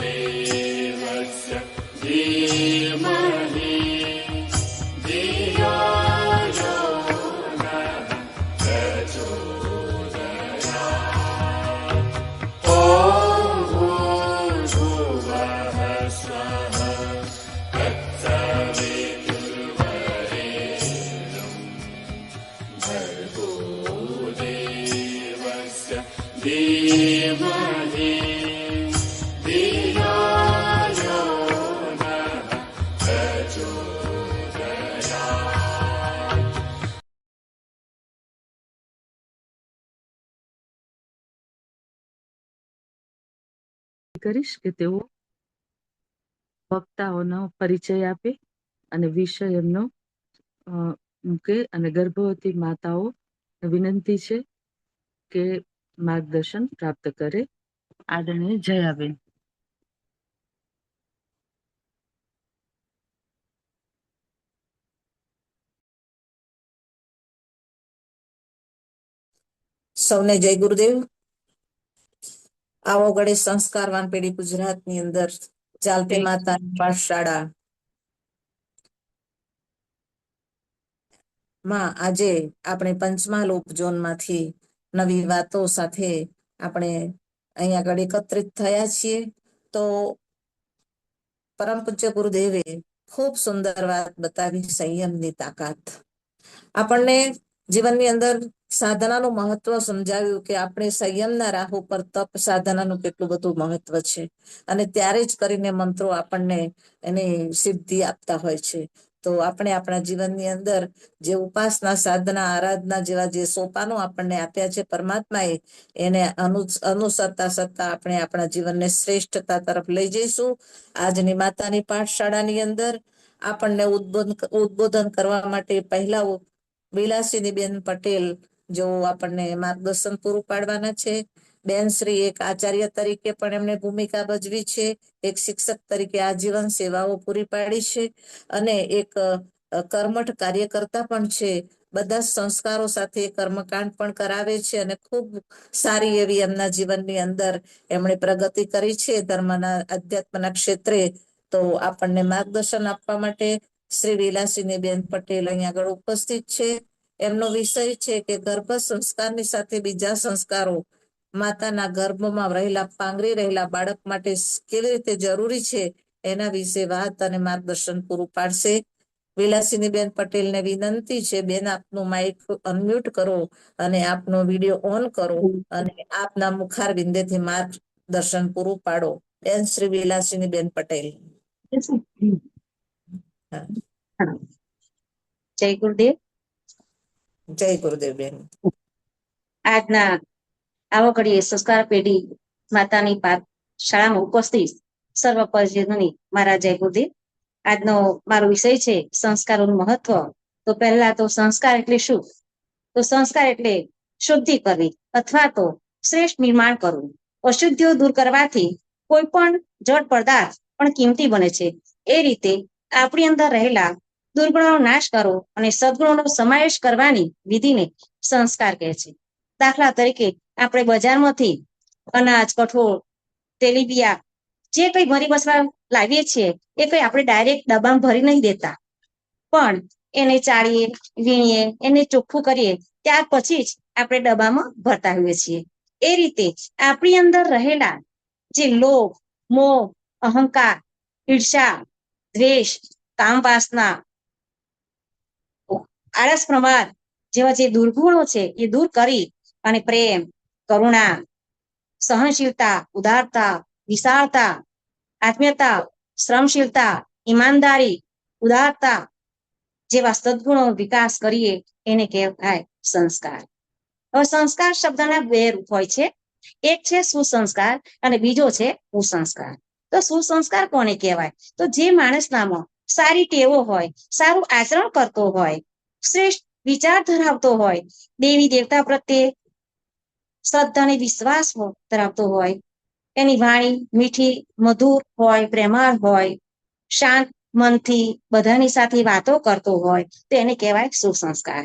देवस्य धीमहि धियो यो नः प्रचोदयात्। ॐ भूर्भुवः स्वः तत्सवितुर्वरेण्यं भर्गो देवस्य धीमहि धियो यो नः प्रचोदयात्। કરીશ કે તેઓ વક્તાઓનો પરિચય આપે અને વિષય એમનો મૂકે અને ગર્ભવતી માતાઓ વિનંતી છે કે માર્ગદર્શન પ્રાપ્ત કરે. આદરણીય જયાબેન. સૌને જય ગુરુદેવ. આવો ગળે સંસ્કારવાન પેઢી ગુજરાતની અંદર ચાલતી માતાની પાઠશાળા માં આજે આપણે પંચમહાલ ઉપઝોનમાંથી નવી વાતો સાથે આપણે અહીંયા આગળ એકત્રિત થયા છીએ. તો પરમ પૂજ્ય ગુરુદેવે ખૂબ સુંદર વાત બતાવી, સંયમની તાકાત. આપણને જીવનની અંદર સાધનાનું મહત્વ સમજાવ્યું કે આપણે સંયમના રાહ ઉપર તપ સાધનાનું કેટલું બધું મહત્વ છે અને ત્યારે જ કરીને મંત્રો આપણને એની સિદ્ધિ આપતા હોય છે. તો આપણે આપણા જીવનની અંદર જે ઉપાસના સાધના આરાધના જેવા જે સોપાનો આપણને આપ્યા છે પરમાત્માએ, એને અનુસરતા સત્તા આપણે આપણા જીવનને શ્રેષ્ઠતા તરફ લઈ જઈશું. આજની માતાની પાઠશાળાની અંદર આપણને ઉદબોધન કરવા માટે પહેલા વિલાસીની બેન પટેલ જો આપણને માર્ગદર્શન પૂરું પાડવાના છે. બેન શ્રી એક આચાર્ય તરીકે પણ એમને ભૂમિકા ભજવી છે, એક શિક્ષક તરીકે આજીવન સેવાઓ પૂરી પાડી છે અને એક કર્મઠ કાર્યકર્તા પણ છે. બધા સંસ્કારો સાથે કર્મકાંડ પણ કરાવે છે અને ખૂબ સારી એવી એમના જીવનની અંદર એમણે પ્રગતિ કરી છે ધર્મના અધ્યાત્મના ક્ષેત્રે. તો આપણને માર્ગદર્શન આપવા માટે શ્રી વિલાસીની બેન પટેલ અહીંયા આગળ ઉપસ્થિત છે. એમનો વિષય છે કે ગર્ભ સંસ્કારની સાથે બીજા સંસ્કારો માતાના ગર્ભમાં રહેલા પાંગરી રહેલા બાળક માટે કેવી રીતે જરૂરી છે એના વિશે વાત અને માર્ગદર્શન પૂરું પાડશે. વિલાસીની બેન પટેલને વિનંતી છે, બેન આપનું માઇક અનમ્યુટ કરો અને આપનો વિડીયો ઓન કરો અને આપના મુખાર બિંદેથી માર્ગદર્શન પૂરું પાડો. બેન શ્રી વિલાસીની બેન પટેલ. જય ગુરુદેવ. જય ગુરુદેવ બેન. આજના આવો ઘડીએ સંસ્કાર પેઢી માતાની શાળામાં ઉપસ્થિત સર્વ પરિજનોની મારા જય ગુરુદેવ. આજનો મારો વિષય છે સંસ્કારોનું મહત્વ. તો પહેલા તો સંસ્કાર એટલે શું? તો સંસ્કાર એટલે શુદ્ધિ કરવી અથવા તો શ્રેષ્ઠ નિર્માણ કરવું. અશુદ્ધિઓ દૂર કરવાથી કોઈ પણ જડ પદાર્થ પણ કિંમતી બને છે. એ રીતે આપણી અંદર રહેલા દુર્ગુણોનો નાશ કરો અને સદગુણોનો સમાવેશ કરવાની વિધિને સંસ્કાર કહે છે. દાખલા તરીકે આપણે બજારમાંથી અનાજ, કઠોળ, તેલીબિયા જે કઈ ભરી બસવા લાવીએ છીએ એ કઈ આપણે ડાયરેક્ટ ડબ્બામાં ભરી નહીં દેતા, પણ એને ચાળીએ, વીણીએ, એને ચોખ્ખું કરીએ, ત્યાર પછી જ આપણે ડબ્બામાં ભરતા હોઈએ છીએ. એ રીતે આપણી અંદર રહેલા જે લોભ, મોહ, અહંકાર, ઈર્ષા, દ્વેષ, કામ વાસના, આળસ, પ્રમાદ જેવા જે દુર્ગુણો છે એ દૂર કરી અને પ્રેમ, કરુણા, સહનશીલતા, ઉદારતા, વિશાળતા, આત્મીયતા, શ્રમશીલતા, ઈમાનદારી, ઉદારતા જેવા સદગુણો વિકાસ કરીએ એને કહેવાય સંસ્કાર. હવે સંસ્કાર શબ્દના બે રૂપ હોય છે. એક છે સુસંસ્કાર અને બીજો છે કુસંસ્કાર. તો સુસંસ્કાર કોને કહેવાય? તો જે માણસનામાં સારી ટેવો હોય, સારું આચરણ કરતો હોય, શ્રેષ્ઠ વિચાર ધરાવતો હોય, દેવી દેવતા પ્રત્યે શ્રદ્ધા અને વિશ્વાસ ધરાવતો હોય, એની વાણી મીઠી મધુર હોય, પ્રેમાળ હોય, શાંત મનથી બધાની સાથે વાતો કરતો હોય તો એને કહેવાય સુસંસ્કાર.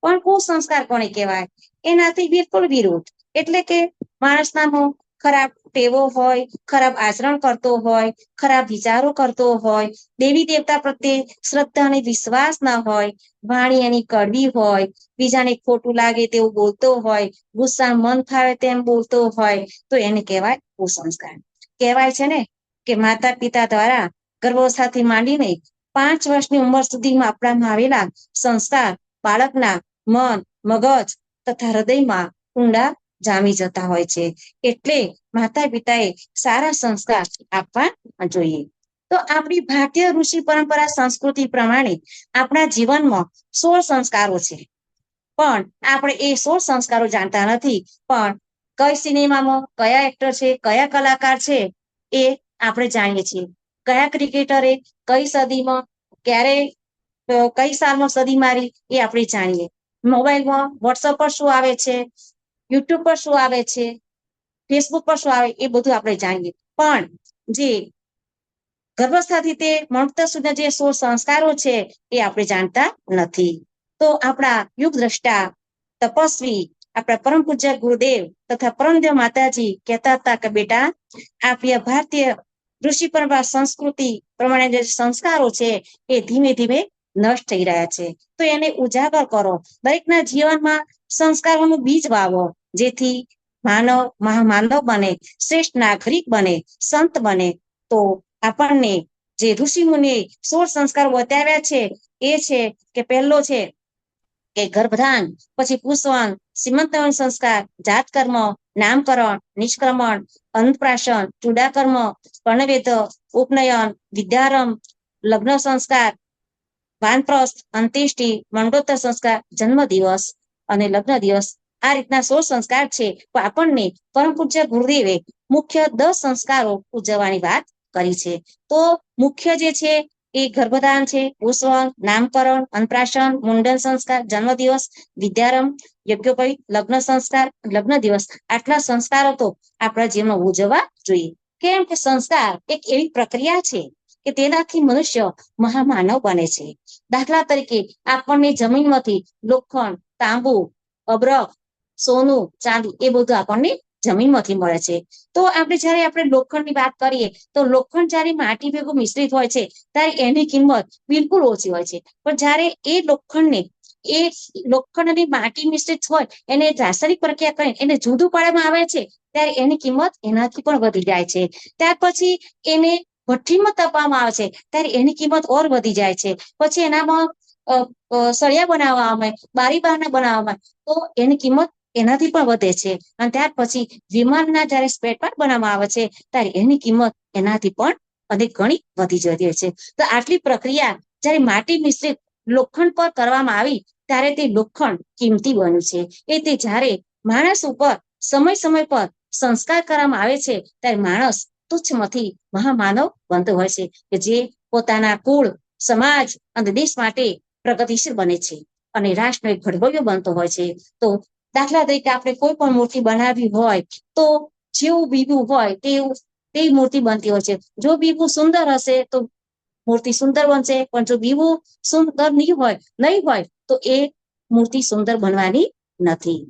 પણ કુસંસ્કાર કોને કહેવાય? એનાથી બિલકુલ વિરુદ્ધ, એટલે કે માણસનામાં ખરાબ ટેવો હોય, ખરાબ આચરણ કરતો હોય, ખરાબ વિચારો કરતો હોય, દેવી દેવતા પ્રત્યે શ્રદ્ધા અને વિશ્વાસ ના હોય, વાણી એની કડવી હોય, બીજાને ખોટું લાગે તેવું બોલતો હોય, ગુસ્સા મન ફાવે તેમ બોલતો હોય, તો એને કહેવાય કુસંસ્કાર. કહેવાય છે ને કે માતા પિતા દ્વારા ગર્ભાવસ્થાથી માંડીને 5 વર્ષની ઉંમર સુધીમાં આપવામાં આવેલા સંસ્કાર બાળકના મન, મગજ તથા હૃદયમાં ઊંડા જામી જતા હોય છે. એટલે માતા પિતાએ સારા સંસ્કાર આપવા જોઈએ. તો આપણી ભારતીય ઋષિ પરંપરા સંસ્કૃતિ પ્રમાણે આપણા જીવનમાં 16 સંસ્કારો છે. પણ આપણે એ 16 સંસ્કારો જાણતા નથી. પણ કઈ સિનેમામાં કયા એક્ટર છે, કયા કલાકાર છે, એ આપણે જાણીએ છીએ. કયા ક્રિકેટરે કઈ સદીમાં ક્યારે કઈ સાલમાં સદી મારી એ આપણે જાણીએ. મોબાઈલમાં વોટ્સઅપ પર શું આવે છે, યુટ્યુબ પર શું આવે છે, ફેસબુક પર શું આવે એ બધું આપણે જાણીએ. પણ જે ગર્ભાવસ્થાથી તે મરતા સુધીના જે 16 સંસ્કારો છે એ આપણે જાણતા નથી. તો આપણા યુગ દ્રષ્ટા તપસ્વી આપણા પરમ પૂજ્ય ગુરુદેવ તથા પરમદેવ માતાજી કહેતા હતા કે બેટા, આપણી ભારતીય ઋષિ પરંપરા સંસ્કૃતિ પ્રમાણે જે સંસ્કારો છે એ ધીમે ધીમે નષ્ટ થઈ રહ્યા છે. તો એને ઉજાગર કરો. દરેકના જીવનમાં સંસ્કારોનું બીજ વાવો, જેથી માનવ મહામાનવ બને, શ્રેષ્ઠ નાગરિક બને, સંત બને. તો આપણને જે ઋષિ મુનિએ 16 સંસ્કાર બતાવ્યા છે એ છે કે પહેલો છે કે ગર્ભધાન, પછી પુંસવન, સીમંતવન સંસ્કાર, જાતકર્મ, નામકરણ, નિષ્ક્રમણ, અન્નપ્રાશન, ચૂડાકર્મ, કર્ણવેધ, ઉપનયન, વિદ્યારંભ, લગ્ન સંસ્કાર, વાનપ્રસ્થ, અંત્યેષ્ટિ, મંડોત્તર સંસ્કાર, જન્મ દિવસ અને લગ્ન દિવસ. આ રીતના 16 સંસ્કાર છે. તો આપણને પરમ પૂજ્ય ગુરુદેવે મુખ્ય 10 સંસ્કારો ઉજવવાની વાત કરી છે. તો મુખ્ય જે છે એ ગર્ભધાન છે, પુંસવન, નામકરણ, અન્નપ્રાશન, મુંડન સંસ્કાર, જન્મદિવસ, વિદ્યારંભ, યજ્ઞોપવિત, લગ્ન સંસ્કાર, લગ્ન દિવસ. આટલા સંસ્કારો તો આપણા જીવનમાં ઉજવવા જોઈએ. કેમ કે સંસ્કાર એક એવી પ્રક્રિયા છે કે તેનાથી મનુષ્ય મહામાનવ બને છે. દાખલા તરીકે આપણને જમીનમાંથી લોખંડ, તાંબુ, અબ્રક, સોનું, ચાંદી એ બધું આપણને જમીનમાંથી મળે છે. તો જયારે આપણે લોખંડની વાત કરીએ તો લોખંડ જયારે માટી ભેગું મિશ્રિત હોય છે ત્યારે એની કિંમત બિલકુલ ઓછી હોય છે. પણ જયારે એ લોખંડ અને માટી મિશ્રિત હોય એને રાસાયણિક પ્રક્રિયા કરીને એને જુદું પાડવામાં આવે છે ત્યારે એની કિંમત એનાથી પણ વધી જાય છે. ત્યાર પછી એને ભઠ્ઠીમાં તપવામાં આવે છે ત્યારે એની કિંમત ઓર વધી જાય છે. પછી એનામાં સળિયા બનાવવામાં, બારી બારણા બનાવવામાં, તો એની કિંમત એનાથી પણ વધે છે. અને ત્યાર પછી વિમાનના જયારે સ્પેર પાર્ટ બનાવવામાં આવે છે ત્યારે એની કિંમત એનાથી પણ અનેક ગણી વધી જતી હોય છે. તો આટલી પ્રક્રિયા જયારે માટી મિશ્રિત લોખંડ પર કરવામાં આવી ત્યારે તે લોખંડ કિંમતી બન્યું છે. એ તે જયારે માણસ ઉપર સમય પર સંસ્કાર કરવામાં આવે છે ત્યારે માણસ તુચ્છમાંથી મહામાનવ બનતો હોય છે કે જે પોતાના કુળ, સમાજ અને દેશ માટે પ્રગતિશીલ બને છે અને રાષ્ટ્રનો એક ઘડવૈયો બનતો હોય છે. તો દાખલા તરીકે આપણે કોઈ પણ મૂર્તિ બનાવવી હોય તો જેવું બીબું હોય તેવી મૂર્તિ બનતી હોય છે. જો બીબું સુંદર હશે તો મૂર્તિ સુંદર બનશે, પણ જો બીબું સુંદર નહીં હોય તો એ મૂર્તિ સુંદર બનવાની નથી.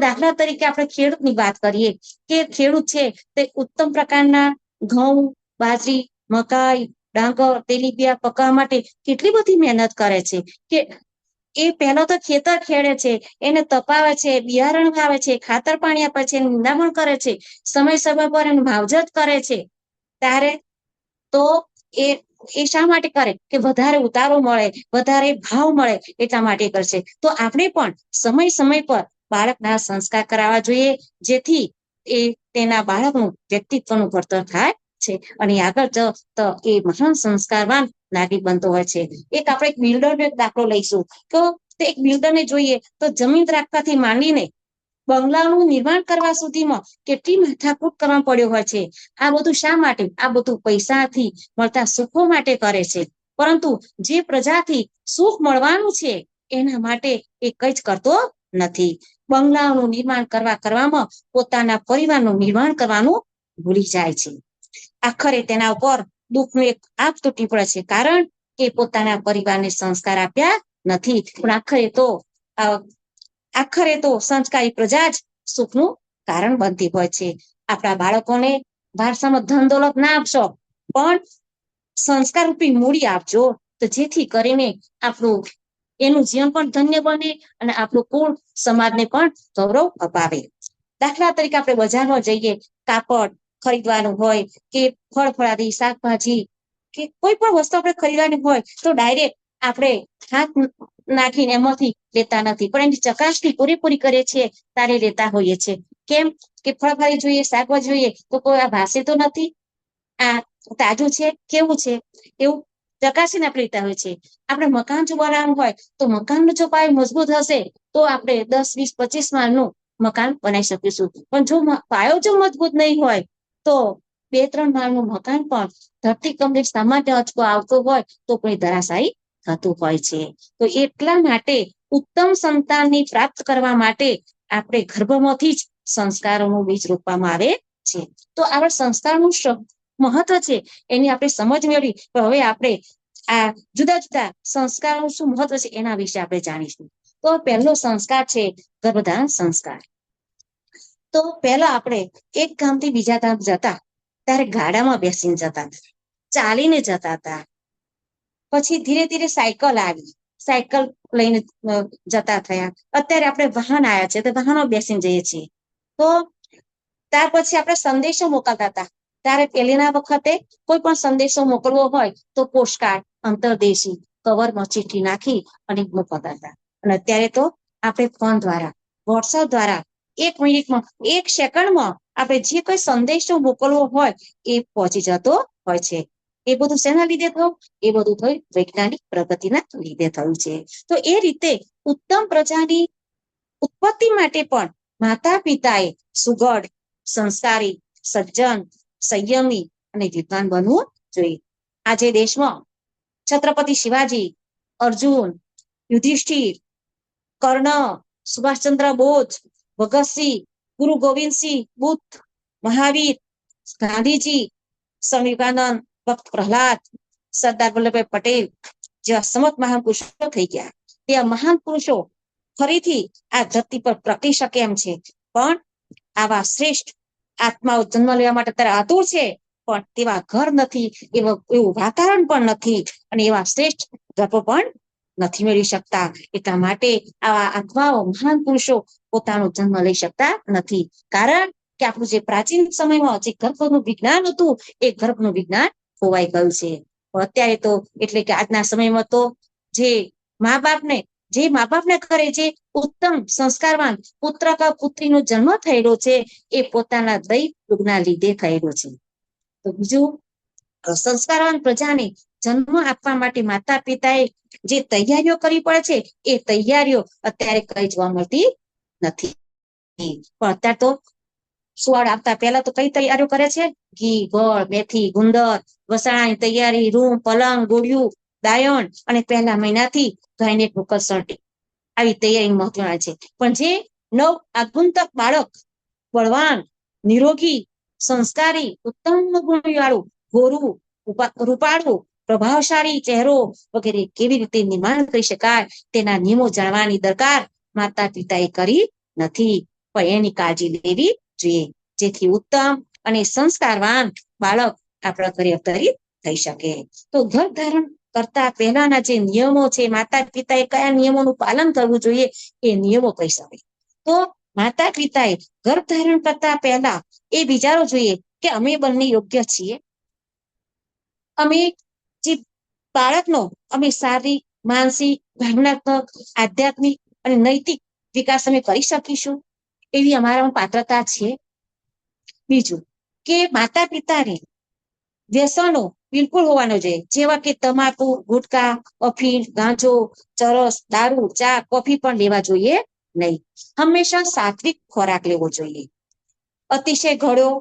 દાખલા તરીકે આપણે ખેડૂતની વાત કરીએ કે ખેડૂત છે તે ઉત્તમ પ્રકારના ઘઉં, બાજરી, મકાઈ, ડાંગર, તેલીબિયા પકાવવા માટે કેટલી બધી મહેનત કરે છે કે એ પહેલા તો ખેતર ખેડે છે, એને તપાવે છે, બિયારણ વાવે છે, ખાતર પાણી આપે છે, નિંદામણ કરે છે, સમય પર એનું માવજત કરે છે. ત્યારે તો એ શા માટે કરે કે વધારે ઉતારો મળે, વધારે ભાવ મળે એટલા માટે કરશે. તો આપણે પણ સમય પર બાળકના સંસ્કાર કરાવવા જોઈએ, જેથી એ તેના બાળકનું વ્યક્તિત્વનું ઘડતર થાય છે અને આગળ તો એ મહાન સંસ્કારવાન નાગરિક બનતો હોય છે. આપણે એક બિલ્ડરનો એક દાખલો લઈશું તો એક બિલ્ડરને જોઈએ તો જમીન રાખવાથી માંડીને બંગલાનું નિર્માણ કરવા સુધીમાં કેટલી માથાકૂટ કરવા પડ્યો હોય છે. આ બધું શા માટે? આ બધું પૈસાથી મળતા સુખો માટે કરે છે. પરંતુ જે પ્રજાથી સુખ મળવાનું છે એના માટે એ કંઈ જ કરતો નથી. બંગલાઓનું નિર્માણ કરવામાં પોતાના પરિવારનું નિર્માણ કરવાનું ભૂલી જાય છે. આખરે તેના ઉપર દુઃખનું એક આગ તૂટી પડે છે, કારણ કે પોતાના પરિવારને સંસ્કાર આપ્યા નથી. પણ આખરે તો સંસ્કારી પ્રજા જ સુખનું કારણ બનતી હોય છે. આપણા બાળકોને વારસામાં ધન દોલત ના આપશો, પણ સંસ્કાર રૂપી મૂડી આપજો, તો જેથી કરીને આપણું એનું જીવન પણ ધન્ય બને અને આપણું કુળ સમાજને પણ ગૌરવ અપાવે. દાખલા તરીકે આપણે બજારમાં જઈએ, કાપડ ખરીદવાનું હોય કે ફળ ફળાદી શાકભાજી કે કોઈ પણ વસ્તુ આપણે ખરીદવાની હોય તો ડાયરેક્ટ આપણે હાથ નાખીને એમાંથી લેતા નથી, પણ એની ચકાસણી પૂરેપૂરી કરે છે તારે લેતા હોઈએ છે. કેમ કે ફળફળી જોઈએ, શાકભાજી જોઈએ તો કોઈ આ ભાષે તો નથી, આ તાજું છે કેવું છે એવું ચકાસીને આપણે લેતા હોય છે. આપણે મકાન જો બનાવવાનું હોય તો મકાનનો જો પાયો મજબૂત હશે તો આપણે 10, 20, 25 માળનું મકાન બનાવી શકીશું, પણ જો પાયો જો મજબૂત નહીં હોય તો 2-3 માળનું મકાન પણ ધરતીકંપની સામાન્ય આંચકો આવતો હોય તો પણ ધરાશાયી થતું હોય છે. તો એટલા માટે ઉત્તમ સંતાનની પ્રાપ્ત કરવા માટે આપણે ગર્ભમાંથી જ સંસ્કારોનું બીજ રોપવામાં આવે છે. તો આવા સંસ્કારનું મહત્વ છે એની આપણે સમજ મેળવી. તો હવે આપણે આ જુદા જુદા સંસ્કારનું શું મહત્વ છે એના વિશે આપણે જાણીશું. તો પહેલો સંસ્કાર છે ગર્ભધારણ સંસ્કાર. તો પહેલા આપણે એક ગામથી બીજા ગામ જતા ત્યારે ગાડામાં બેસીને જતા હતા, ચાલીને જતા હતા. પછી ધીરે ધીરે સાયકલ આવી, સાયકલ લઈને જતા થયા. અત્યારે આપણે વાહન આવ્યા છે તો વાહનો બેસીને જઈએ છીએ. તો ત્યાર પછી આપણે સંદેશો મોકલતા હતા, ત્યારે પહેલીના વખતે કોઈ પણ સંદેશો મોકલવો હોય તો પોસ્ટકાર્ડ, અંતરદેશી કવરમાં ચીઠી નાખી અને મોકલતા હતા. અને અત્યારે તો આપણે ફોન દ્વારા, વોટ્સએપ દ્વારા 1 મિનિટમાં, 1 સેકન્ડમાં આપણે જે કોઈ સંદેશો મોકલવો હોય એ પહોંચી જતો હોય છે. એ બધું શેના લીધે થયું? એ બધું થયું વૈજ્ઞાનિક પ્રગતિના લીધે થયું છે. તો એ રીતે ઉત્તમ પ્રજાની ઉત્પત્તિ માટે પણ માતા પિતાએ સુઘડ, સંસ્કારી, સજ્જન, સંયમી અને વિદ્વાન બનવું જોઈએ. આજે દેશમાં છત્રપતિ શિવાજી, અર્જુન, યુધિષ્ઠિર, કર્ણ, સુભાષચંદ્ર બોઝ, ભગતસિંહ, ગુરુ ગોવિંદસિંહ, બુદ્ધ, મહાવીર, ગાંધીજી, સ્વામી વિવેકાનંદ, ભક્ત પ્રહલાદ, સરદાર વલ્લભભાઈ પટેલ જેવા સમત મહાન પુરુષો થઈ ગયા. તે મહાન પુરુષો ફરીથી આ ધરતી પર પ્રગટી શકે એમ છે, પણ આવા શ્રેષ્ઠ આત્માઓ જન્મ લેવા માટે ત્યારે આતુર છે, પણ તેવા ઘર નથી, એવું વાતાવરણ પણ નથી અને એવા શ્રેષ્ઠ ગર્ભ પણ નથી મેળવી શકતા. એટલા માટે આવા આત્માઓ મહાન પુરુષો પોતાનો જન્મ લઈ શકતા નથી. કારણ કે આપણું જે પ્રાચીન સમયમાં જે ગર્ભનું વિજ્ઞાન હતું એ ગર્ભનું વિજ્ઞાન ખોવાઈ ગયું છે. અત્યારે તો એટલે કે આજના સમયમાં તો જે મા બાપને ઘરે જે ઉત્તમ સંસ્કારવાન પુત્ર કે પુત્રીનો જન્મ થયેલો છે એ પોતાના દૈવ યોગના લીધે થયેલો છે. તો બીજું, સંસ્કારવાન પ્રજાને જન્મ આપવા માટે માતા પિતાએ જે તૈયારીઓ કરવી પડે છે એ તૈયારીઓ અત્યારે કઈ જોવા મળતી નથી. પણ અત્યારે તો સુવાડ આપતા પહેલા તો કઈ તૈયારીઓ કરે છે? ઘી, ગોળ, મેથી, ગુંદર, વસાણાની તૈયારી, રૂમ, પલંગ, ગોળિયું, દાયણ અને પહેલા મહિનાથી ગાયનેક કન્સલ્ટિંગ આવી તૈયારી મહત્વના છે. પણ જે નવ આગંતુક બાળક બળવાન, નિરોગી, સંસ્કારી, ઉત્તમ ગુણવાળું, ગોરું, રૂપાળું, પ્રભાવશાળી ચહેરો વગેરે કેવી રીતે નિર્માણ કરી શકાય તેના નિયમો જાણવાની દરકાર માતા પિતાએ કરી નથી, પણ એની કાળજી લેવી જોઈએ, જેથી ઉત્તમ અને સંસ્કારવાન બાળક આપણા ઘરે અવતરિત થઈ શકે. તો ગર્ભ ધારણ કરતા પહેલાના જે નિયમો છે, માતા પિતાએ કયા નિયમોનું પાલન કરવું જોઈએ એ નિયમો કહી શકે. તો માતા પિતાએ ગર્ભ ધારણ કરતા પહેલા એ વિચારવું જોઈએ કે અમે બંને યોગ્ય છીએ, અમે જે બાળકનો અમે શારીરિક, માનસિક, ભાવનાત્મક, આધ્યાત્મિક અને નૈતિક વિકાસ અમે કરી શકીશું એવી અમારામાં પાત્રતા છે. બીજું કે માતા પિતાને વ્યસનો બિલકુલ હોવાનો જોઈએ, જેવા કે તમાકુ, ગુટકા, અફીણ, ગાંજો, ચરસ, દારૂ, ચા, કોફી પણ લેવા જોઈએ નહીં. હંમેશા સાત્વિક ખોરાક લેવો જોઈએ. અતિશય ગળ્યો,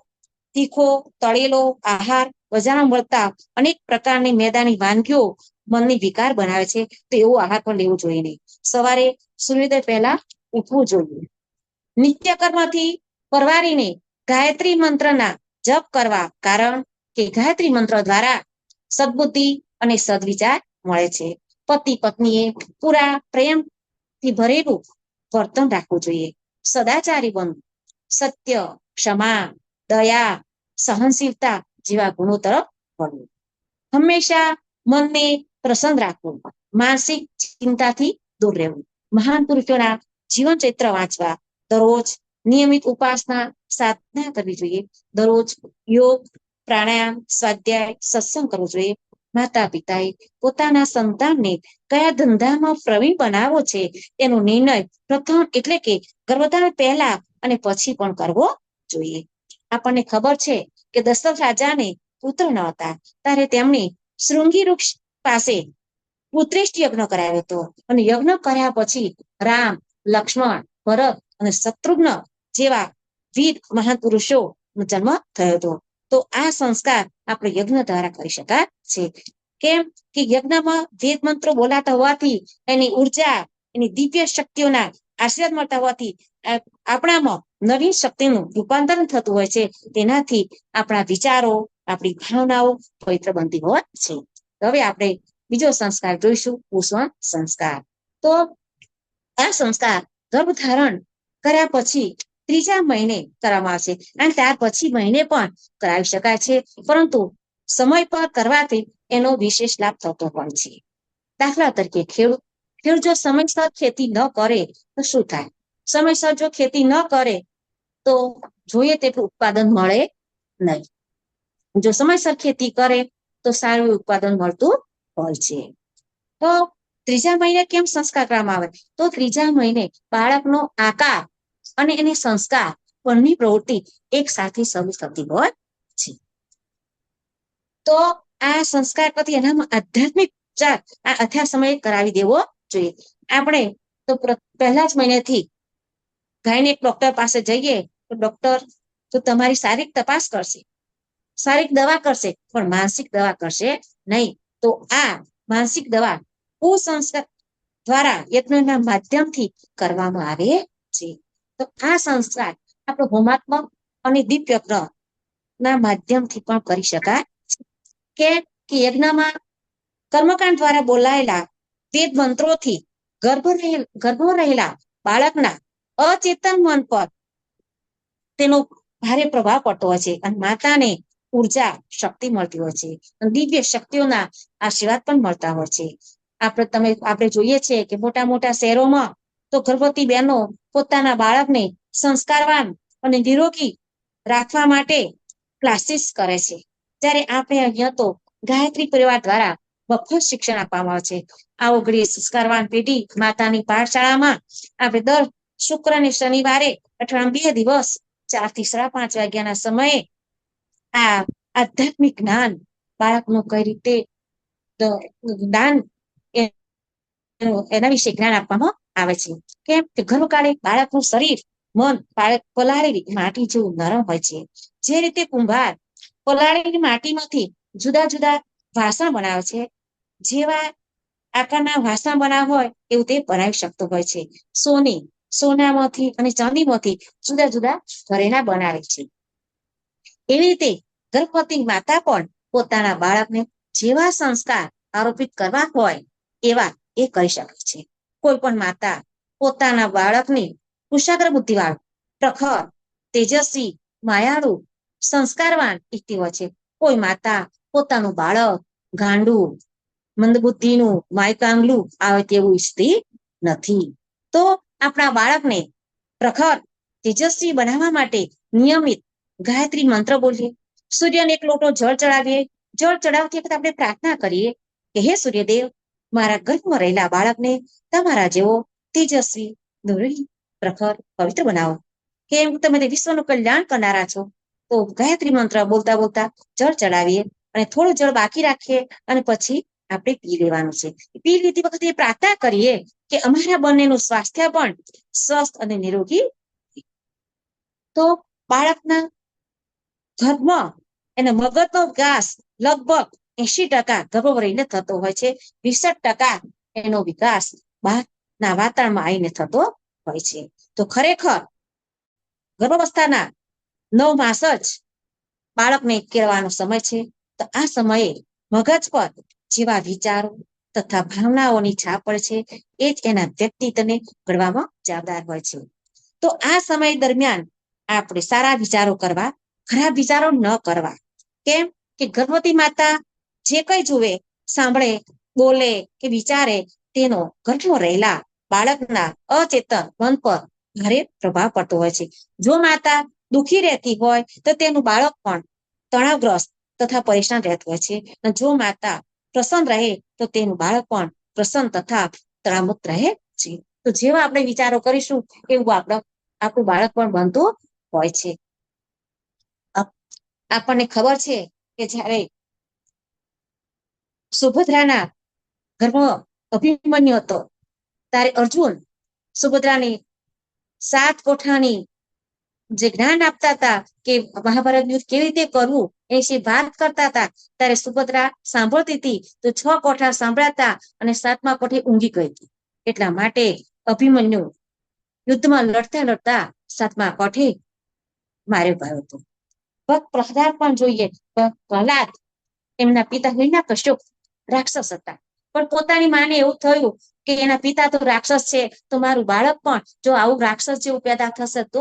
તીખો, તળેલો આહાર, બજારમાં મળતા અનેક પ્રકારની મેદાની વાનગીઓ મનની વિકાર બનાવે છે, તો એવો આહાર પણ લેવો જોઈએ નહીં. સવારે સૂર્યોદય પહેલા ઉઠવું જોઈએ. નિત્યકર્મથી પરવારીને ગાયત્રી મંત્રના જપ કરવા, કારણ કે ગાયત્રી મંત્ર દ્વારા સદબુદ્ધિ અને સદવિચાર મળે છે. પતિ પત્નીએ પૂરા પ્રેમથી ભરેલું વર્તન રાખવું જોઈએ. સદાચારી બનવું, સત્ય, ક્ષમા, દયા, સહનશીલતા જેવા ગુણો તરફ વળવું. હંમેશા મનને પ્રસન્ન રાખવું, માનસિક ચિંતાથી દૂર રહેવું. મહાન પુરુષોના જીવન ચરિત્ર વાંચવા, દરરોજ નિયમિત ઉપાસના સાધના કરવી જોઈએ. દરરોજ યોગ, પ્રાણાયામ, સ્વાધ્યાય, સત્સંગ કરવો જોઈએ. માતા પિતાએ પોતાના સંતાનને કયા ધંધામાં પ્રવીણ બનાવવો છે તેનો નિર્ણય પ્રથમ એટલે કે ગર્ભધારણ પહેલા અને પછી પણ કરવો જોઈએ. આપણને ખબર છે કે દશરથ રાજાને પુત્ર ન હતા ત્યારે તેમણે શૃંગી વૃક્ષ પાસે પુત્રેષ્ઠ યજ્ઞ કરાવ્યો હતો અને યજ્ઞ કર્યા પછી રામ, લક્ષ્મણ, ભરત અને શત્રુઘ્ન જેવા વીર મહાન પુરુષો નો જન્મ થયો હતો. તો આ સંસ્કાર આપણે યજ્ઞ દ્વારા કરી શકાય છે. કેમ કે યજ્ઞમાં વેદ મંત્રો બોલાતા હોવાથી એની ઉર્જા, એની દિવ્ય શક્તિઓના આશીર્વાદ મળતા હોવાથી આપણામાં નવીન શક્તિનું રૂપાંતરણ થતું હોય છે. તેનાથી આપણા વિચારો, આપણી ભાવનાઓ પવિત્ર બનતી હોય છે. હવે આપણે બીજો સંસ્કાર જોઈશું, પુષ્પ સંસ્કાર. તો આ સંસ્કાર ગર્ભધારણ કર્યા પછી 3જા મહિને કરવામાં આવશે અને ત્યાર પછી મહિને પણ કરાવી શકાય છે, પરંતુ સમય પર કરવાથી એનો વિશેષ લાભ થતો હોય છે. દાખલા તરીકે ખેડૂત જો સમયસર ખેતી ન કરે તો શું થાય? સમયસર જો ખેતી ન કરે તો જોઈએ તેટલું ઉત્પાદન મળે નહીં. જો સમયસર ખેતી કરે તો સારું ઉત્પાદન મળતું હોય છે. તો 3જા મહિને કેમ સંસ્કાર કરવામાં આવે? તો 3જા મહિને બાળકનો આકાર અને એની સંસ્કાર બંને પ્રવૃત્તિ એક સાથે શરૂ થતી હોય છે. તો આ સંસ્કાર પછી એનામાં આધ્યાત્મિક ઉપચાર આ અથા સમયે કરાવી દેવો જોઈએ. આપણે તો પહેલા જ મહિનેથી ગાયનેક ડોક્ટર પાસે જઈએ તો ડોક્ટર તો તમારી શારીરિક તપાસ કરશે, શારીરિક દવા કરશે, પણ માનસિક દવા કરશે નહીં. તો આ માનસિક દવા કુસંસ્કાર દ્વારા યજ્ઞના માધ્યમથી કરવામાં આવે છે. તો આ સંસ્કાર આપણે હોમાત્મક અને દિવ્ય ના માધ્યમથી પણ કરી શકાય કે યજ્ઞમાં કર્મકાંડ દ્વારા બોલાયેલા વેદ મંત્રોથી ગર્ભમાં રહેલા બાળકના અચેતન મન પર તેનો ભારે પ્રભાવ પડતો હોય છે અને માતાને ઉર્જા, શક્તિ મળતી હોય છે અને દિવ્ય શક્તિઓના આશીર્વાદ પણ મળતા હોય છે. આપણે જોઈએ છીએ કે મોટા મોટા શહેરોમાં તો ગર્ભવતી બહેનો પોતાના બાળકને સંસ્કારવાન અને નિરોગી રાખવા માટે ક્લાસીસ કરે છે. જ્યારે આપણે અહીંયા તો ગાયત્રી પરિવાર દ્વારા મફત શિક્ષણ આપવામાં આવે છે. આવો ઘડીએ સંસ્કારવાન પેઢી માતાની પાઠશાળામાં આપણે દર શુક્ર અને શનિવારે અઠવાડિયામાં 2 દિવસ 4 થી 5:30 વાગ્યાના સમયે આ આધ્યાત્મિક જ્ઞાન બાળકનું કઈ રીતે જ્ઞાન એના વિશે જ્ઞાન આપવામાં આવે છે. કેમ કે ગર્ભકાળે બાળકનું શરીર, મન પલાળેલી માટી જેવું નરમ હોય છે. જે રીતે કુંભાર પલાળેલી માટીમાંથી જુદા જુદા વાસણ બનાવે છે, જેવા આકારના વાસણ બનાવ હોય એવું તે બનાવી શકતો હોય છે. સોનામાંથી અને ચાંદીમાંથી જુદા જુદા ઘરેણા બનાવે છે. એવી રીતે ગર્ભવતી માતા પણ પોતાના બાળકને જેવા સંસ્કાર આરોપિત કરવા હોય એવા એ કરી શકે છે. કોઈ પણ માતા પોતાના બાળકને કુશાગ્ર બુદ્ધિવાળું, પ્રખર, તેજસ્વી, માયાળુ, સંસ્કારવાન ઈચ્છતી હોય છે. કોઈ માતા પોતાનું બાળક ગાંડું, મંદબુદ્ધિનું, માયકાંગલું આવે તેવું ઈચ્છતી નથી. તો આપણા બાળકને પ્રખર, તેજસ્વી બનાવવા માટે નિયમિત ગાયત્રી મંત્ર બોલીએ, સૂર્યને 1 લોટો જળ ચડાવીએ. જળ ચડાવતી વખતે આપણે પ્રાર્થના કરીએ કે હે સૂર્યદેવ, મારા ગર્ભમાં રહેલા બાળકને તમારા જેવો તેજસ્વી, નિરોગી, પ્રખર, પવિત્ર બનાવો. કેમ તમે વિશ્વનું કલ્યાણ કરનારા છો. તો ગાયત્રી મંત્ર બોલતા બોલતા જળ ચડાવીએ અને થોડું જળ બાકી રાખીએ અને પછી આપણે પી લેવાનું છે. પી લીધી વખતે પ્રાર્થના કરીએ કે અમારા બંનેનું સ્વાસ્થ્ય પણ સ્વસ્થ અને નિરોગી. તો બાળકના ગર્ભમાં એના મગજનો વિકાસ લગભગ 80% ગર્ભમાં રહીને થતો હોય છે. 20% એનો વિકાસ બહારના વાતાવરણમાં આવીને થતો હોય છે. તો ખરેખર ગર્ભાવસ્થાના 9 માસ જ બાળકને કેળવાનો સમય છે. તો આ સમયે મગજ પર જેવા વિચારો તથા ભાવનાઓની છાપ પડે છે એ જ એના વ્યક્તિત્વને ઘડવામાં જવાબદાર હોય છે. તો આ સમય દરમિયાન આપણે સારા વિચારો કરવા, ખરાબ વિચારો ન કરવા. કેમ કે ગર્ભવતી માતા જે કઈ જુએ, સાંભળે, બોલે કે વિચારે તેનો ગર્ભમાં રહેલા બાળકના અચેતન મન પર ભારે પ્રભાવ પડતો હોય છે. જો માતા દુઃખી રહેતી હોય તો તેનું બાળક પણ તણાવગ્રસ્ત તથા પરેશાન રહેતું હોય છે. અને જો માતા પ્રસન્ન રહે તો તેનું બાળક પણ પ્રસન્ન તથા તણાવમુક્ત રહે છે. તો જેવા આપણે વિચારો કરીશું એવું આપણું બાળક પણ બનતું હોય છે. આપણને ખબર છે કે જ્યારે સુભદ્રાના ગર્ભ અભિમન્યુ હતો ત્યારે અર્જુન સુભદ્રાની 7 કોઠાની જે જ્ઞાન આપતા હતા કે મહાભારત યુદ્ધ કેવી રીતે કરવું એ વિશે વાત કરતા હતા, ત્યારે સુભદ્રા સાંભળતી હતી તો 6 કોઠા સાંભળાતા અને 7મા કોઠે ઊંઘી ગઈ હતી. એટલા માટે અભિમન્યુ યુદ્ધમાં લડતા લડતા 7મા કોઠે માર્યો ગયો હતો. ભક્ત પ્રહલાદ પણ જોઈએ. પ્રહલાદ એમના પિતા હિરણ્યકશ્યપ રાક્ષસ હતા, પણ પોતાની માને એવું થયું કે એના પિતા તો રાક્ષસ છે તો મારું બાળક પણ જો આવું રાક્ષસ જેવું પેદા થશે તો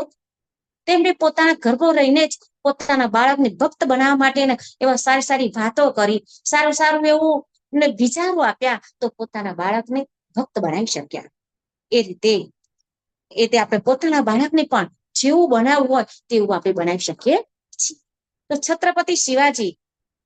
તેમણે પોતાના ગર્ભો રહીને જ પોતાના બાળકને ભક્ત બનાવવા માટે એવા સારી સારી વાતો કરી, સારું સારું એવું વિચારો આપ્યા તો પોતાના બાળકને ભક્ત બનાવી શક્યા. એ રીતે આપણે પોતાના બાળકને પણ જેવું બનાવવું હોય તેવું આપણે બનાવી શકીએ છીએ. તો છત્રપતિ શિવાજી,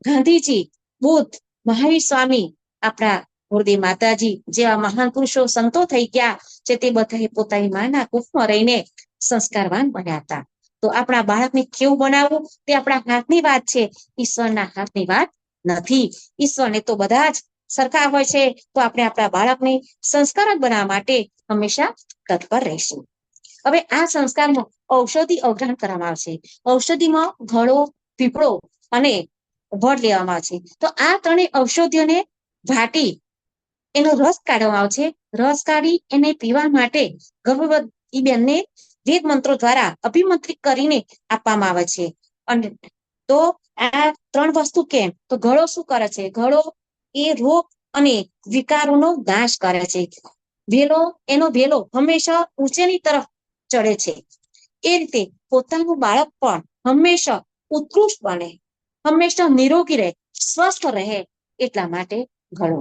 ગાંધીજી, બુદ્ધ, મહાવીર સ્વામી, આપણા ગુરુદેવ માતાજી જેવા મહાન પુરુષો સંતો થઈ ગયા છે, તે બધાએ પોતાની માના કુખમાં રહીને સંસ્કારવાન બન્યા હતા. તો આપણા બાળકને કેવું બનાવવું તે આપણા હાથની વાત છે, ઈશ્વરના હાથની વાત નથી. ઈશ્વરને તો બધા જ સરખા હોય છે. તો આપણે આપણા બાળકને સંસ્કાર બનાવવા માટે હંમેશા તત્પર રહીશું. હવે આ સંસ્કારમાં ઔષધિ અવધાન કરવામાં આવશે. ઔષધિમાં ઘડો, પીપળો અને વડ લેવામાં આવે છે. તો આ ત્રણેય ઔષધિઓને વાટી એનો રસ કાઢવામાં આવે છે. રસ કાઢી એને પીવા માટે ગર્ભવતી બેનને વેદ મંત્રો દ્વારા અભિમંત્રિત કરીને આપવામાં આવે છે. અને તો આ 3 વસ્તુ કેમ? તો ઘડો શું કરે છે? ઘડો એ રોગ અને વિકારોનો નાશ કરે છે. એનો વેલો હંમેશા ઊંચેની તરફ ચડે છે. એ રીતે પોતાનું બાળક પણ હંમેશા ઉત્કૃષ્ટ બને, હંમેશા નિરોગી રહે, સ્વસ્થ રહે એટલા માટે ઘડો.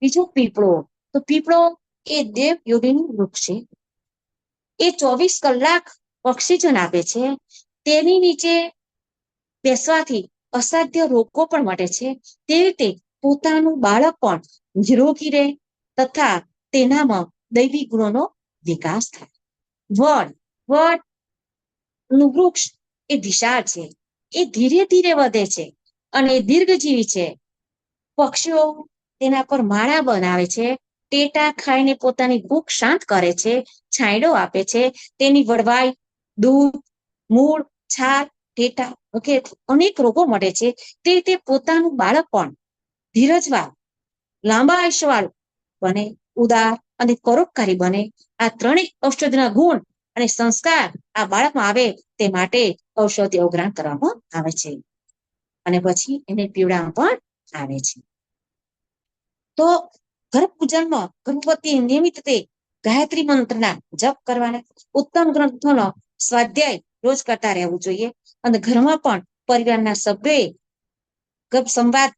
બીજું પીપળો. તો પીપળો એ દેવ યોગીનું વૃક્ષ છે. એ 24 કલાક ઓક્સિજન આપે છે. તેની નીચે બેસવાથી અસાધ્ય રોગો પણ મટે છે. તે રીતે પોતાનું બાળક પણ નિરોગી રહે તથા તેનામાં દૈવી ગુણોનો વિકાસ થાય. વડ નું વૃક્ષ એ વિશાળ છે. એ ધીરે ધીરે વધે છે અને દીર્ઘજીવી છે. પક્ષીઓ તેના પર માળા બનાવે છે. ટેટા ખાઈને પોતાની ભૂખ શાંત કરે છે. છાંયડો આપે છે. તેની વડવાઈ, દૂધ, મૂળ, છાલ, ટેટા વગેરે અનેક રોગો મળે છે. તે રીતે પોતાનું બાળક પણ ધીરજવાન, લાંબા આયુષ્યવાળું બને, ઉદાર અને પરોપકારી બને. આ ત્રણેય ઔષધિના ગુણ અને સંસ્કાર આ બાળકમાં આવે તે માટે ઔષધિ અવગ્રહણ કરવામાં આવે છે અને પછી એને પીવડાવવામાં પણ આવે છે. તો ગર્ભ પૂજનમાં ગર્ભવતી નિયમિત રીતે ગાયત્રી મંત્રના જપ કરવાના, ઉત્તમ ગ્રંથોનો સ્વાધ્યાય રોજ કરતા રહેવું જોઈએ. અને ઘરમાં પણ પરિવારના સભ્યોએ ગર્ભ સંવાદ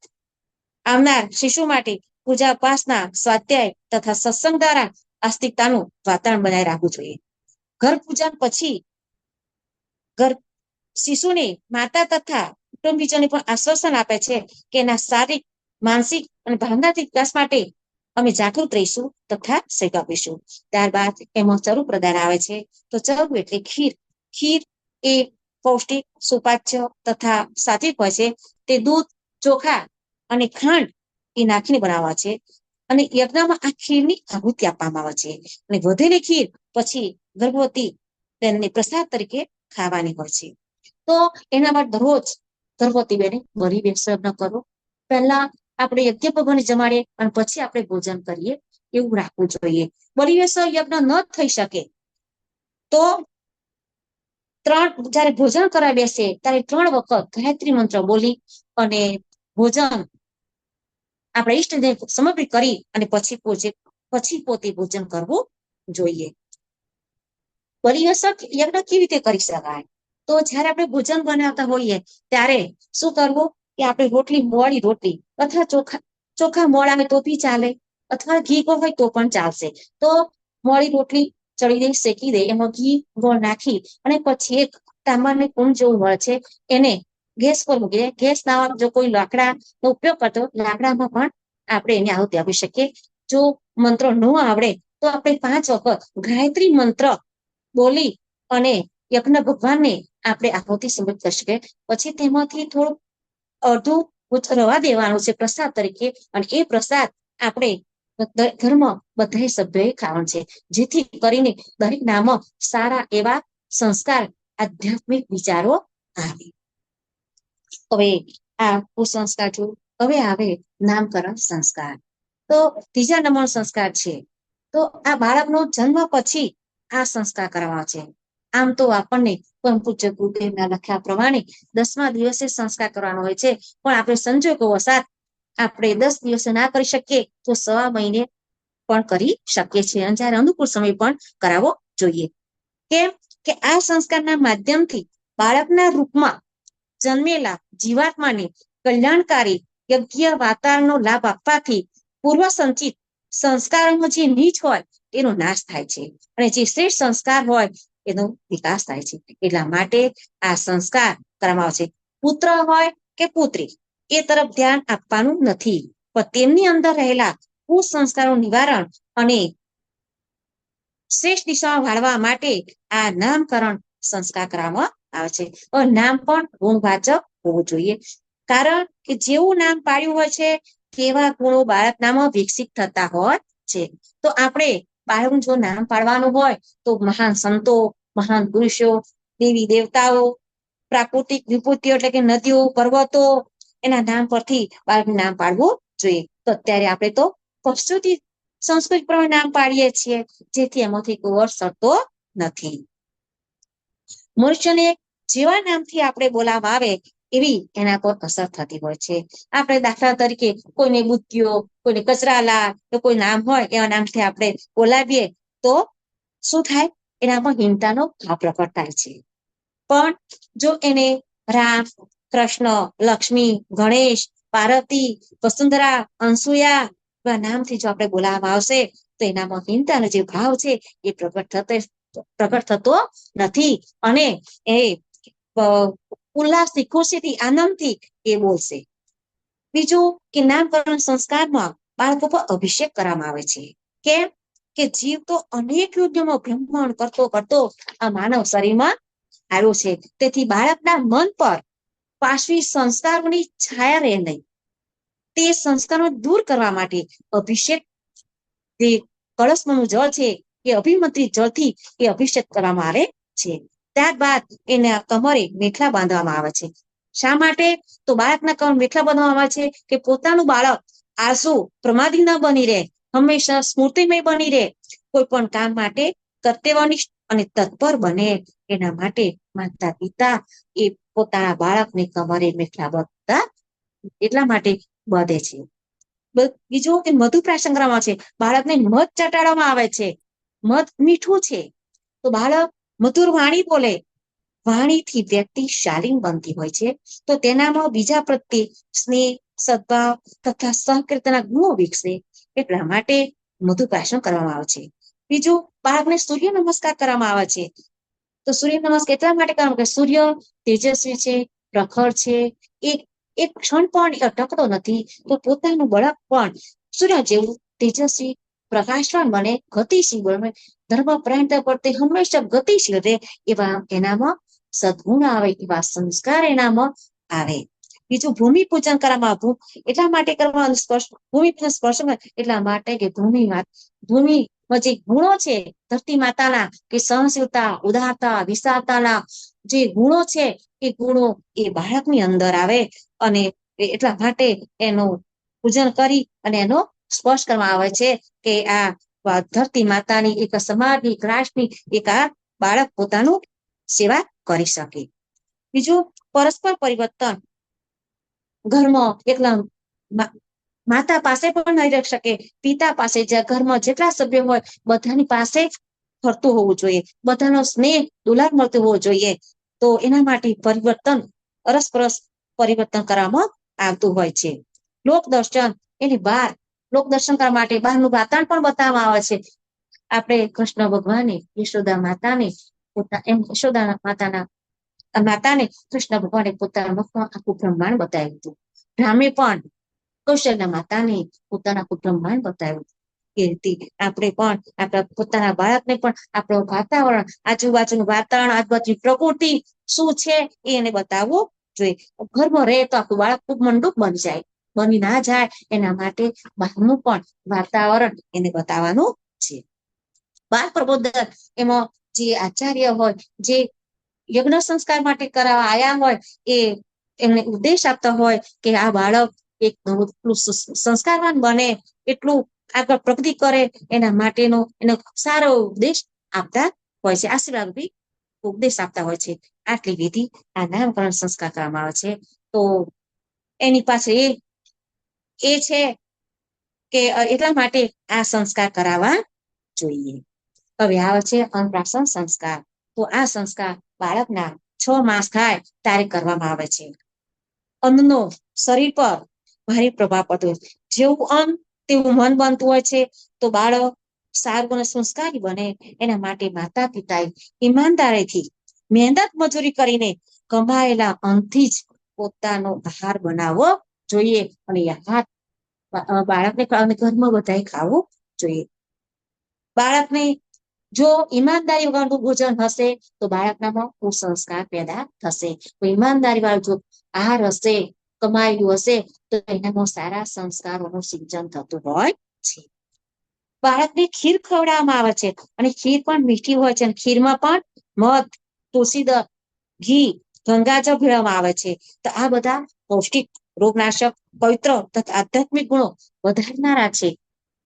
આવનાર શિશુ માટે પૂજા, ઉપાસના, સ્વાધ્યાય તથા સત્સંગ દ્વારા આસ્તિકતાનું વાતાવરણ બનાવી રાખવું જોઈએ. ગર્ભ પૂજન પછી શિશુને માતા તથા કુટુંબીજોને પણ આશ્વાસન આપે છે કે એના શારીરિક, માનસિક અને ભાવનાત્મક વિકાસ માટે અમે જાગૃત રહીશું તથા સહયોગ આપીશું. ત્યારબાદ એમાં ચરુ પ્રદાન આવે છે. તો ચરુ એટલે ખીર. ખીર એ પૌષ્ટિક, સુપાચ્ય તથા સાત્વિક હોય છે. તે દૂધ, ચોખા અને ખાંડ એ નાખીને બનાવવા છે. અને યજ્ઞમાં આ ખીરની આહુતિ આપવામાં આવે છે. અને વધેલી ખીર પછી ગર્ભવતી તેને પ્રસાદ તરીકે ખાવાની હોય છે. તો એના માટે દરરોજ ગર્ભવતી બેને બળી બેસન કરો. પહેલા આપણે યજ્ઞ ભગવાનને જમાડીએ અને પછી આપણે ભોજન કરીએ એવું રાખવું જોઈએ. બલિવેશ યજ્ઞ ન થઈ શકે તો જયારે ભોજન કરવા બેસે ત્યારે 3 વખત ગાયત્રી મંત્ર બોલી અને ભોજન આપણે ઈષ્ટદેવ સમર્પિત કરી અને પછી પોતે ભોજન કરવું જોઈએ. બલિવેશ યજ્ઞ કેવી રીતે કરી શકાય? તો તો જ્યારે આપણે ભોજન બનાવતા હોઈએ ત્યારે શું કરવું કે આપણે રોટલી મોળી રોટલી અથવા ચોખા મોળા હોય તો બી ચાલે, અથવા ઘી ગોળ હોય તો પણ ચાલશે. તો મોળી રોટલી ચડી દે, શેકી દે, એમાં ઘી ગોળ નાખી અને પછી એક તાંબાની કુંડ જેવું મળે છે એને ગેસ પર મૂકી દે. ગેસ ના જો કોઈ લાકડાનો ઉપયોગ કરતો, લાકડામાં પણ આપણે એને આહુતિ આપી શકીએ. જો મંત્ર ન આવડે તો આપણે 5 વખત ગાયત્રી મંત્ર બોલી અને યજ્ઞ ભગવાનને આપણે આહુતિ સમર્પિત કરી શકીએ. પછી તેમાંથી થોડું અડધું રવા દેવાનું છે પ્રસાદ તરીકે, અને એ પ્રસાદ આપણે ઘરમાં બધા સભ્યોએ ખાવાનું છે, જેથી કરીને દરેક નામાં સારા એવા સંસ્કાર, આધ્યાત્મિક વિચારો આવે. હવે આ કુસંસ્કાર જો હવે આવે નામકરણ સંસ્કાર. તો ત્રીજા નંબરનો સંસ્કાર છે. તો આ બાળકનો જન્મ પછી આ સંસ્કાર કરવા છે. આમ તો આપણને પરમ પૂજ્ય ગુરુદેવના લખ્યા પ્રમાણે 10મા દિવસે સંસ્કાર કરવાનો હોય છે, પણ આપણે સંજોગો વસાત આપણે 10 દિવસે ના કરી શકીએ તો 1.5 મહિને પણ કરી શકીએ છીએ, અને જ્યારે અનુકૂળ સમય પણ કરાવવો જોઈએ. કેમ કે આ સંસ્કારના માધ્યમથી બાળકના રૂપમાં જન્મેલા જીવાત્માને કલ્યાણકારી યજ્ઞ વાતાવરણનો લાભ આપવાથી પૂર્વ સંચિત સંસ્કારોમાં જે નીચ હોય એનો નાશ થાય છે, અને જે શ્રેષ્ઠ સંસ્કાર હોય એનો વિકાસ થાય છે. એટલા માટે આ સંસ્કાર કરવામાં આવે છે. પુત્ર હોય કે પુત્રી એ તરફ ધ્યાન આપવાનું નથી, પણ તેમની અંદર રહેલા કુસંસ્કારોનું નિવારણ અને શ્રેષ્ઠ દિશામાં વાળવા માટે આ નામકરણ સંસ્કાર કરવામાં આવે છે. નામ પણ ગુણવાચક હોવું જોઈએ, કારણ કે જેવું નામ પાડ્યું હોય છે તેવા ગુણો બાળકનામાં વિકસિત થતા હોય છે. તો આપણે બાળકનું જો નામ પાડવાનું હોય તો મહાન સંતો, મહાન પુરુષો, દેવી દેવતાઓ, પ્રાકૃતિક વિભૂતિઓ એટલે કે નદીઓ, પર્વતો, એના નામ પરથી બાળકનું નામ પાડવું જોઈએ. તો અત્યારે આપણે તો પશુથી સંસ્કૃત પ્રમાણે નામ પાડીએ છીએ, જેથી એમાંથી કોઈ અર્થ સરતો નથી. મનુષ્યને જેવા નામથી આપણે બોલાવવા આવે એવી એના પર અસર થતી હોય છે. આપણે દાખલા તરીકે કોઈને બુદ્ધિઓ, કોઈને કચરાલા, તો કોઈ નામ હોય એવા નામથી આપણે બોલાવીએ તો શું થાય? એના પર હિંમતાનો ભાવ પ્રકટ થાય છે. પણ જો એને રામ, કૃષ્ણ, લક્ષ્મી, ગણેશ, પાર્વતી, વસુંધરા, અનસુયા એવા નામથી જો આપણે બોલાવવામાં આવશે તો એનામાં હિંમતાનો જે ભાવ છે એ પ્રગટ થતો નથી, અને એ ઉલ્લાસથી, ખુશીથી, આનંદથી એ બોલશે. બીજું કે નામકરણ સંસ્કારમાં બાળકો પર અભિષેક કરવામાં આવે છે. કેમ કે જીવ તો અનેક યુગોમાં ભ્રમણ કરતો કરતો આ માનવ શરીરમાં આવ્યો છે, તેથી બાળકના મન પર પાશવી સંસ્કારોની છાયા રહે નહીં, તે સંસ્કારો દૂર કરવા માટે અભિષેક, જે કળશનું જળ છે એ અભિમંત્રિત જળથી એ અભિષેક કરવામાં આવે છે. ત્યારબાદ એને કમરે મેખલા બાંધવામાં આવે છે. શા માટે? તો બાળકના કમર મેખલા બાંધવામાં આવે છે કે પોતાનું બાળક આળસુ, પ્રમાદી ન બની રહે, હંમેશા સ્મૃતિમય બની રહે, કોઈ પણ કામ માટે કર્તવ્યનિષ્ઠ અને તત્પર બને. એના માટે માતા પિતા એ પોતાના બાળકને કમરે મેખલા બાંધતા એટલા માટે બાંધે છે. બીજું કે મધુપ્રાશન કરવામાં છે. બાળકને મધ ચટાડવામાં આવે છે. મધ મીઠું છે, તો બાળક મધુર વાણી બોલે. વાણીથી વ્યક્તિ શાલીન બનતી હોય છે, તો તેનામાં બીજા પ્રત્યે સ્નેહ, સદભાવ તથા સહકીર્તના ગુણો વિકસે. એટલા માટે મધુપ્રાશન કરવામાં આવે છે. બીજું, બાળકને સૂર્ય નમસ્કાર કરવામાં આવે છે. તો સૂર્ય નમસ્કાર એટલા માટે કરવામાં કે સૂર્ય તેજસ્વી છે, પ્રખર છે, એક ક્ષણ પણ અટકતો નથી, તો પોતાનું બાળક પણ સૂર્ય જેવું તેજસ્વી, પ્રકાશવાન બને, ગતિશીલ બને, ધર્મ પ્રાંત પ્રત્યે હંમેશા ગતિશીલ રહે, એવા એનામાં સદગુણ આવે, એવા સંસ્કાર એનામાં આવે. બીજું, ભૂમિ પૂજન કરવામાં એટલા માટે કરવાનું, ભૂમિ પૂજન સ્પર્શ એટલા માટે કે ભૂમિમાં જે ગુણો છે ધરતી માતાના, કે સહનશીલતા, ઉદારતા, વિશાળતાના જે ગુણો છે એ ગુણો એ બાળકની અંદર આવે, અને એટલા માટે એનું પૂજન કરી અને એનો સ્પર્શ કરવામાં આવે છે કે આ ધરતી માતાની, એક સમાજની, એક રાષ્ટ્રની, એક આ બાળક પોતાનું સેવા કરી શકે. બીજું, પરસ્પર પરિવર્તન. ઘરમાં એકલા માતા પાસે પણ નહીં રહી શકે, પિતા પાસે, ઘરમાં જેટલા સભ્યો હોય બધાની પાસે ફરતું હોવું જોઈએ, બધાનો સ્નેહ દુલાર મળતો હોવો જોઈએ. તો એના માટે પરિવર્તન અરસપરસ પરિવર્તન કરવામાં આવતું હોય છે. લોકદર્શન એની બહાર લોકદર્શન કરવા માટે બહારનું વાતાવરણ પણ બતાવવામાં આવે છે. આપણે કૃષ્ણ ભગવાને યશોદા માતાને યશોદા માતાને કૃષ્ણ ભગવાને પોતાના મુખમાં આખું બ્રહ્માંડ બતાવ્યું હતું. રામે પણ કૌશલ્યા માતાને પોતાના આખું બ્રહ્માંડ બતાવ્યું. એ રીતે આપણે પણ આપણા પોતાના બાળકને પણ આપણું વાતાવરણ, આજુબાજુનું વાતાવરણ, આજુબાજુની પ્રકૃતિ શું છે એને બતાવવું જોઈએ. ઘરમાં રહે તો આપણું બાળક ખૂબ મંડુક બની જાય, બની ના જાય એના માટે બહારનું પણ વાતાવરણ એને બતાવવાનું છે. બાળ પ્રબોધન એમાં જે આચાર્ય હોય, જે યજ્ઞ સંસ્કાર માટે કરાવવા આવ્યા હોય, એ એમને ઉદ્દેશ આપતા હોય કે આ બાળક એક સંસ્કારવાન બને, એટલું આગળ પ્રગતિ કરે, એના માટેનો એનો સારો ઉપદેશ આપતા હોય છે. આશીર્વાદ બી ઉપદેશ આપતા હોય છે. આટલી વિધિ આ નામકરણ સંસ્કાર કરવામાં આવે છે. તો એની પાસે એ છે કે એટલા માટે આ સંસ્કાર કરાવવા જોઈએ. હવે આવે છે અન્નપ્રાશન સંસ્કાર. તો આ સંસ્કાર બાળકના 6 માસ થાય ત્યારે કરવામાં આવે છે. અન્નનો શરીર પર ભારે પ્રભાવ પડતો હોય છે. જેવું અન્ન તેવું મન બનતું હોય છે. તો બાળક સારું અને સંસ્કારી બને એના માટે માતા પિતાએ ઈમાનદારીથી મહેનત મજૂરી કરીને કમાયેલા અન્નથી જ પોતાનો આહાર બનાવવો જોઈએ. અને બાળકને ઘરમાં બધાએ ખાવું જોઈએ. બાળકને જો ઈમાનદારી વગરનું ભોજન હશે તો બાળકનામાં કુસંસ્કાર પેદા થશે. તો ઈમાનદારી વાળું જો આહાર હશે, કમાયેલું હશે, તો એનામાં સારા સંસ્કારોનું સિંચન થતું હોય છે. બાળકને ખીર ખવડાવવામાં આવે છે અને ખીર પણ મીઠી હોય છે. અને ખીરમાં પણ મધ, તુલસીદળ, ઘી, ગંગાજળ ભેળવવામાં આવે છે. તો આ બધા પૌષ્ટિક, રોગનાશક, પવિત્ર તથા આધ્યાત્મિક ગુણો વધારનારા છે.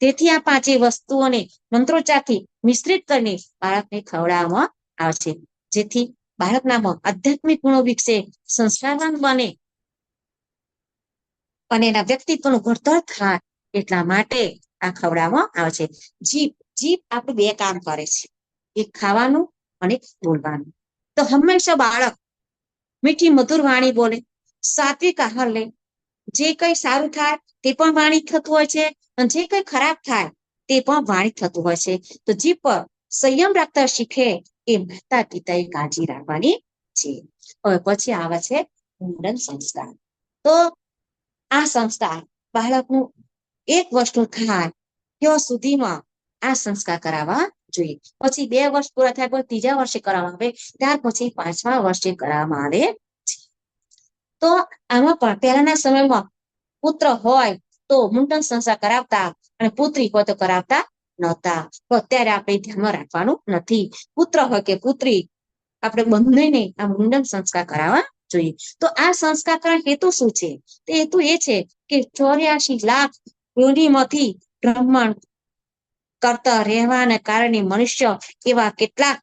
તેથી આ 5 વસ્તુઓને મંત્રોચ્ચારથી મિશ્રિત કરીને બાળકને ખવડાવવામાં આવે છે, જેથી બાળકનામાં આધ્યાત્મિક ગુણો વિકસે, સંસ્કારવાન બને અને એના વ્યક્તિત્વનું ઘડતર થાય. એટલા માટે આ ખવડાવવામાં આવે છે. જીભ આપણું 2 કામ કરે છે, એક ખાવાનું અને બોલવાનું. તો હંમેશા બાળક મીઠી મધુર વાણી બોલે, સાત્વિક આહાર લે. જે કઈ સારું થાય તે પણ વાણી થતું હોય છે, અને જે કઈ ખરાબ થાય તે પણ વાણી થતું હોય છે. તો જીભ પર સંયમ રાખતા શીખે એ માતા પિતાએ કાળજી રાખવાની છે. હવે પછી આવે છે મુંડન સંસ્કાર. તો આ સંસ્કાર બાળકનું 1 વર્ષનું થાય ત્યાં સુધીમાં આ સંસ્કાર કરાવવા જોઈએ. પછી 2 વર્ષ પૂરા થાય પછી 3જા વર્ષે કરાવવામાં આવે, ત્યાર પછી 5મા વર્ષે કરાવવામાં આવે છે. તો આમાં પણ પહેલાના સમયમાં પુત્ર હોય તો મુંડન સંસ્કાર કરાવતા અને પુત્રી હોય તો કરાવતા નહોતા. તો અત્યારે આપણે ધ્યાનમાં રાખવાનું નથી. પુત્ર હોય કે પુત્રી, આપણે બંનેને આ મુંડન સંસ્કાર કરાવવા જોઈએ. તો આ સંસ્કાર કરવાનો હેતુ શું છે? તે હેતુ એ છે કે 84 લાખ યોનિમાંથી બ્રહ્માંડ કરતા રહેવાને કારણે મનુષ્ય એવા કેટલાક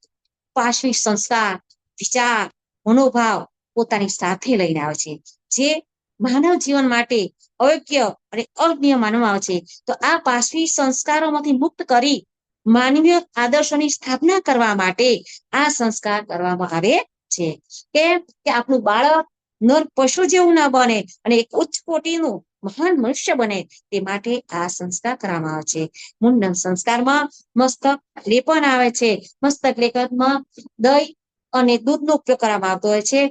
પાશવી સંસ્કાર, વિચાર, મનોભાવ પોતાની સાથે લઈને આવે છે, જે માનવ જીવન માટે અયોગ્ય અને અજ્ઞેય માનવામાં આવે છે. તો આ પાશવી સંસ્કારોમાંથી મુક્ત કરી માનવીય આદર્શોની સ્થાપના કરવા માટે આ સંસ્કાર કરવામાં આવે છે. કે આપણું બાળક નર પશુ જેવું ના બને અને એક ઉચ્ચ કોટીનું મહાન મનુષ્ય બને, તે માટે આ સંસ્કાર કરવામાં આવે છે. મુંડન સંસ્કારમાં મસ્તક લેપન આવે છે. મસ્તક લેપનમાં દહીં અને દૂધનો ઉપયોગ કરવામાં આવતો હોય છે.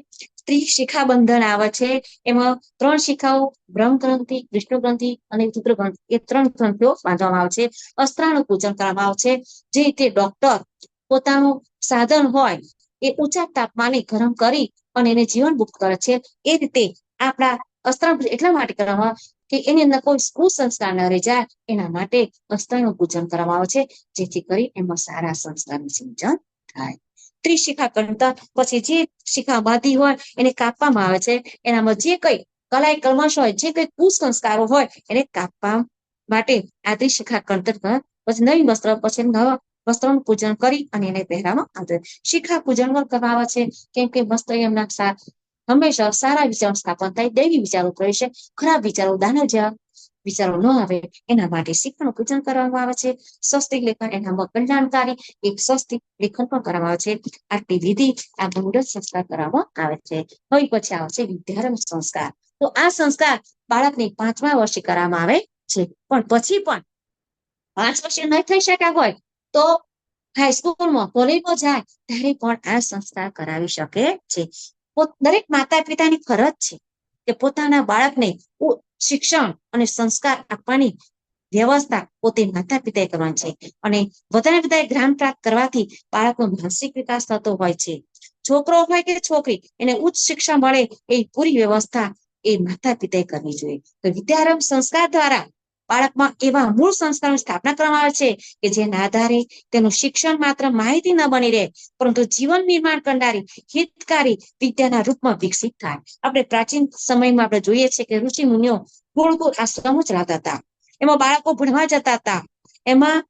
સ્ત્રી શિખા બંધન આવે છે. એમાં 3 શિખાઓ બ્રહ્મ ગ્રંથિ, વિષ્ણુ ગ્રંથિ અને રુદ્ર ગ્રંથિ, એ 3 ગ્રંથિઓ બાંધવામાં આવે છે. અસ્ત્રાનું પૂજન કરવામાં આવે છે. જે રીતે ડોક્ટર પોતાનું સાધન હોય એ ઊંચા તાપમાને ગરમ કરી અને એને જીવન મુક્ત કરે છે, એ રીતે આપણા અસ્ત્ર એટલા માટે કરવામાં કે એની અંદર કોઈ કુસંસ્કાર ન રહી જાય, એના માટે અસ્ત્રનું પૂજન કરવામાં આવે છે, જેથી કરી એમાં સારા સંસ્કારનું સિંચન થાય. ત્રિશિખા કરતા પછી જે શિખા બાંધી હોય એને કાપવામાં આવે છે. એનામાં જે કઈ કલાઈ કલમશ હોય, જે કઈ કુસંસ્કારો હોય એને કાપવા માટે આ ત્રિશિખા કરતર પછી નવી વસ્ત્ર, પછી નવા વસ્ત્રોનું પૂજન કરી અને એને પહેરવામાં આવે. શિખા પૂજન કરવામાં આવે છે કેમ કે વસ્ત્ર એમના હંમેશા સારા વિચારો સ્થાપન થાય, દૈવી વિચારો કરે છે, ખરાબ વિચારો દાનવ જેવા વિચારો ન આવે એના માટે શિક્ષણનું પૂજન કરવામાં આવે છે. સ્વસ્તિક લેખન એનામાં કલ્યાણકારી એક સ્વસ્તિક લેખન પણ કરવામાં આવે છે. આટલી વિધિ આ મુહૂર્ત સંસ્કાર કરવામાં આવે છે. હવે પછી આવે છે વિદ્યારંભ સંસ્કાર. તો આ સંસ્કાર બાળકને 5મા વર્ષે કરવામાં આવે છે. પણ પછી પણ 5 વર્ષે ન થઈ શક્યા હોય તો હાઈસ્કૂલમાં કોલેજમાં જાય ત્યારે પણ આ સંસ્કાર કરાવી શકે છે. દરેક માતા પિતાની ફરજ છે કે પોતાના બાળકને શિક્ષણ અને સંસ્કાર આપવાની વ્યવસ્થા પોતે માતા પિતાએ કરવાની છે. અને વધારે જ્ઞાન પ્રાપ્ત કરવાથી બાળકનો માનસિક વિકાસ થતો હોય છે. છોકરો હોય કે છોકરી એને ઉચ્ચ શિક્ષણ મળે એ પૂરી વ્યવસ્થા એ માતા પિતાએ કરવી જોઈએ. તો વિદ્યારંભ સંસ્કાર દ્વારા બાળકમાં એવા મૂળ સંસ્કારોની સ્થાપના કરવામાં આવે છે કે જેના આધારે તેનું શિક્ષણ માત્ર માહિતી ન બની રહે પરંતુ જીવન નિર્માણ કરનારી હિતકારી વિદ્યાના રૂપમાં વિકસિત થાય. આપણે પ્રાચીન સમયમાં આપણે જોઈએ છીએ કે ઋષિ મુનિઓ ગુરુકુળ આશ્રમો ચલાવતા હતા. એમાં બાળકો ભણવા જતા હતા. એમાં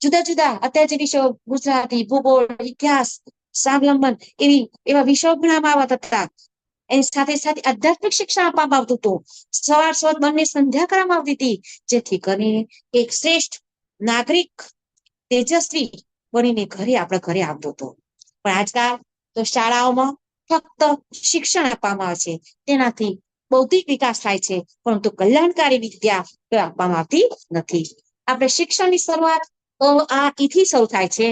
જુદા જુદા અત્યારે જે વિષયો ગુજરાતી, ભૂગોળ, ઇતિહાસ, સ્વાવલંબન એવા વિષયો ભણવામાં આવતા હતા. એની સાથે સાથે આધ્યાત્મિક શિક્ષણ આપવામાં આવતું હતું. સવાર સાંજ બંને સંધ્યા કરવામાં આવતી હતી, જેથી કરીને એક શ્રેષ્ઠ નાગરિક તેજસ્વી બનીને આપણા ઘરે આવતો હતો. પણ આજકાલ તો શાળાઓમાં ફક્ત શિક્ષણ આપવામાં આવે છે. તેનાથી બૌદ્ધિક વિકાસ થાય છે પરંતુ કલ્યાણકારી વિદ્યા આપવામાં આવતી નથી. આપણે શિક્ષણની શરૂઆત આ ઈથી શરૂ થાય છે.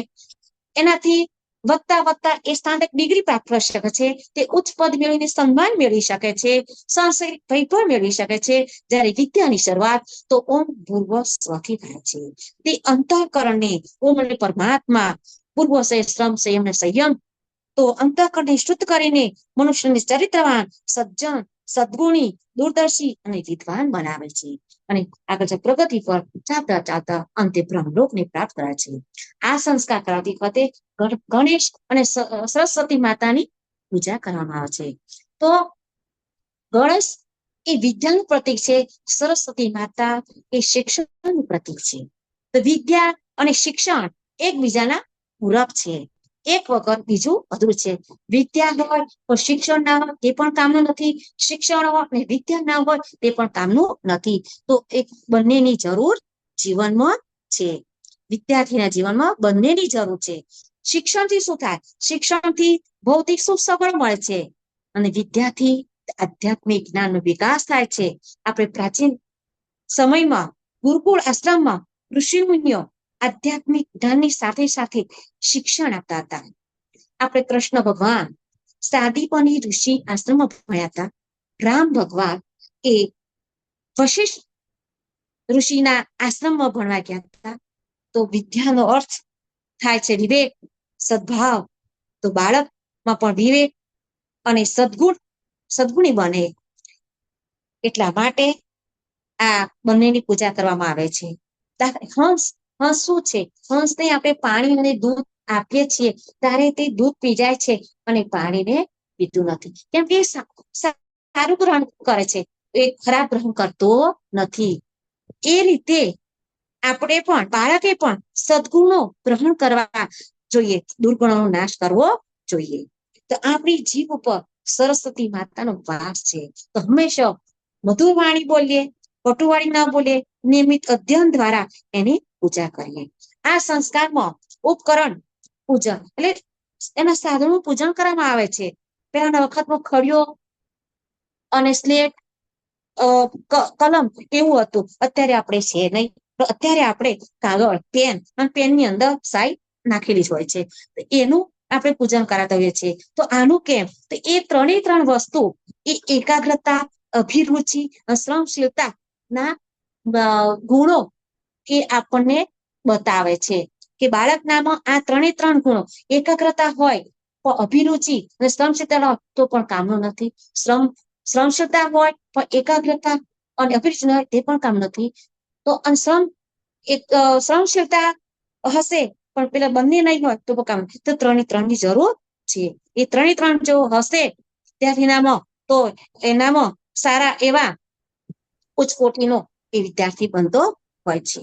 એનાથી વધતા એ સ્નાતક ડિગ્રી પ્રાપ્ત કરી શકે છે. તે ઉચ્ચ પદ મેળવીને સન્માન મેળવી શકે છે, સાંસારિક વૈભવ મેળવી શકે છે. જ્યારે વિદ્યાની શરૂઆત તો ઓમ ભૂર્વ સ્વથી થાય છે. તે અંતઃકરણને ઓમ એટલે પરમાત્મા, પૂર્વ શ્રમ સંયમ ને સંયમ, તો અંતઃકરણને શુદ્ધ કરીને મનુષ્યને ચરિત્રવાન, સજ્જન, સદગુણી, દૂરદર્શી અને વિદ્વાન બનાવે છે. અને આગળ પ્રગતિ પર ચાલતા અંતે બ્રહ્મલોકને પ્રાપ્ત કરે છે. આ સંસ્કાર કરાવતી વખતે ગણેશ અને સરસ્વતી માતાની પૂજા કરવામાં આવે છે. તો ગણેશ એ વિદ્યાનું પ્રતીક છે. સરસ્વતી માતા એ શિક્ષણનું પ્રતીક છે. તો વિદ્યા અને શિક્ષણ એકબીજાના પૂરક છે. એક વગર બીજું અધૂરું છે. વિદ્યા હોય તો શિક્ષણ ના હોય તે પણ કામનું નથી. શિક્ષણ હોય અને વિદ્યા ના હોય તે પણ કામનું નથી. તો એક બંનેની જરૂર જીવનમાં છે. વિદ્યાર્થીના જીવનમાં બંનેની જરૂર છે. શિક્ષણથી શું થાય? શિક્ષણથી ભૌતિક સુખ સગવડ મળે છે અને વિદ્યાથી આધ્યાત્મિક જ્ઞાનનો વિકાસ થાય છે. આપણે પ્રાચીન સમયમાં ગુરુકુળ આશ્રમમાં ઋષિ મુનિઓ આધ્યાત્મિક જ્ઞાનની સાથે સાથે શિક્ષણ આપતા હતા. આપણે કૃષ્ણ ભગવાન સાદીપની ઋષિ આશ્રમમાં ભણ્યા હતા. રામ ભગવાન એ વશિષ્ઠ ઋષિના આશ્રમમાં ભણવા ગયા હતા. તો વિદ્યાનો અર્થ થાય છે વિવેક, સદભાવ. તો બાળકમાં પણ વિવેક અને સદગુણી બને એટલા માટે આ બંનેની પૂજા કરવામાં આવે છે. હંસ શું છે? હંસને આપણે પાણી અને દૂધ આપીએ છીએ ત્યારે તે દૂધ પી જાય છે અને પાણીને પીતું નથી. કેમ કે સારું ગ્રહણ કરે છે, એ ખરાબ ગ્રહણ કરતો નથી. એ રીતે આપણે પણ બાળકે પણ સદગુણો ગ્રહણ કરવા જોઈએ, દુર્ગુણોનો નાશ કરવો જોઈએ. તો આપણી જીભ ઉપર સરસ્વતી માતાનો વાસ છે. તો હંમેશા મધુર વાણી બોલીએ, કટુવાળી ના બોલીએ, નિયમિત અધ્યયન દ્વારા એની પૂજા કરીએ. આ સંસ્કારમાં ઉપકરણ પૂજન એટલે એના સાધનનું પૂજન કરવામાં આવે છે. પહેલાના વખતમાં ખડિયો અને સ્લેટ, કલમ એવું હતું. અત્યારે આપણે છે નહીં. અત્યારે આપણે કાગળ, પેન અને પેનની અંદર સાઈ નાખેલી જ હોય છે. એનું આપણે પૂજન કરાતા હોઈએ છીએ. તો આનું કેમ? તો એ ત્રણ વસ્તુ એ એકાગ્રતા, અભિરુચિ, શ્રમશીલતા ના ગુણો એ આપણને બતાવે છે કે બાળકનામાં આ ત્રણ ગુણો એકાગ્રતા હોય પણ અભિરુચિ અને શ્રમશીલતા હોય તો પણ કામનું નથી. શ્રમશીલતા હોય પણ એકાગ્રતા અને અભિરુચિ હોય તે પણ કામ નથી. તો શ્રમશીલતા હશે પણ પેલા બંને નહીં હોય તો કામ. તો ત્રણની જરૂર છે. એ ત્રણ જો હશે વિદ્યાર્થીનામાં તો એનામાં સારા એવા ઉચ્ચ કોટીનો એ વિદ્યાર્થી બનતો હોય છે.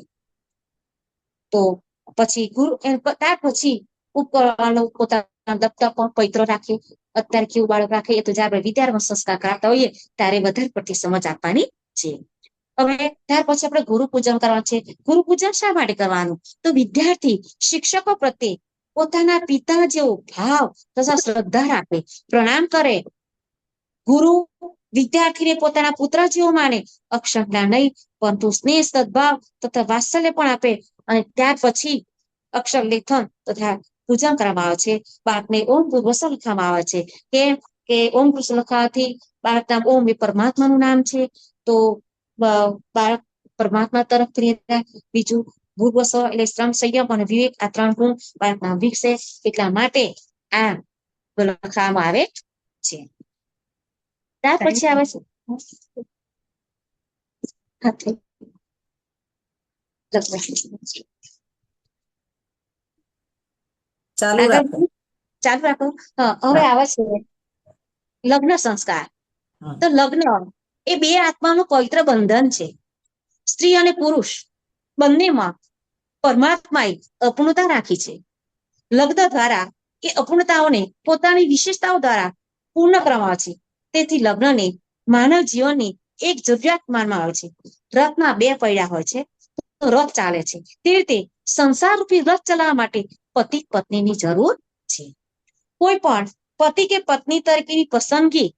તો પછી ત્યાર પછી પોતાના દફતર પણ પવિત્ર રાખે. અત્યારે કેવું બાળક રાખે એ તો જયારે વિદ્યાર્થી સંસ્કાર કરાતા હોઈએ ત્યારે વધારે પડતી સમજ આપવાની છે. હવે ત્યાર પછી આપણે ગુરુ પૂજન કરવાનું છે. ગુરુ પૂજન શા માટે કરવાનું? તો વિદ્યાર્થી શિક્ષકો પ્રત્યે પોતાના પિતા જેવો ભાવ તથા શ્રદ્ધા રાખે, પ્રણામ કરે. ગુરુ વિદ્યાર્થીને પોતાના પુત્ર જેવો માને, અક્ષરના નહીં પરંતુ સ્નેહ, સદભાવ તથા વાત્સલ્ય પણ આપે. અને ત્યાર પછી અક્ષર લેખન તથા પૂજન કરવામાં આવે છે. બાળકને ઓમ પૂર્વસ્વ લખવામાં આવે છે. કેમ કે ઓમ પૂર્વસ્વ લખવાથી બાળકના ઓમ એ પરમાત્માનું નામ છે, તો બાળક પરમાત્મા તરફ પ્રિય થાય. બીજું ભૂર્વસ્વ એટલે શ્રમ, સંયમ અને વિવેક, આ 3 ગુણ બાળકના વિકસે. એટલા માટે આ લખવામાં આવે છે. ત્યાર પછી આવે છે ચાલુ રાખો. ચાલુ રાખો. હવે આવે છે લગ્ન સંસ્કાર. તો લગ્ન એ બે આત્માનું પવિત્ર બંધન છે. સ્ત્રી અને પુરુષ બંનેમાં પરમાત્માએ અપૂર્ણતા રાખી છે. લગ્ન દ્વારા એ અપૂર્ણતાઓને પોતાની વિશેષતાઓ દ્વારા પૂર્ણ કરવામાં આવે છે. તેથી લગ્નને માનવ જીવનની એક જરૂરિયાત માનવામાં આવે છે. રથના 2 પૈડા હોય છે તો રથ ચાલે છે. તે રીતે સંસાર રૂપી રથ ચલાવવા માટે પતિ પત્નીની જરૂર છે. કોઈ પણ પતિ કે પત્ની તરીકેની પસંદગી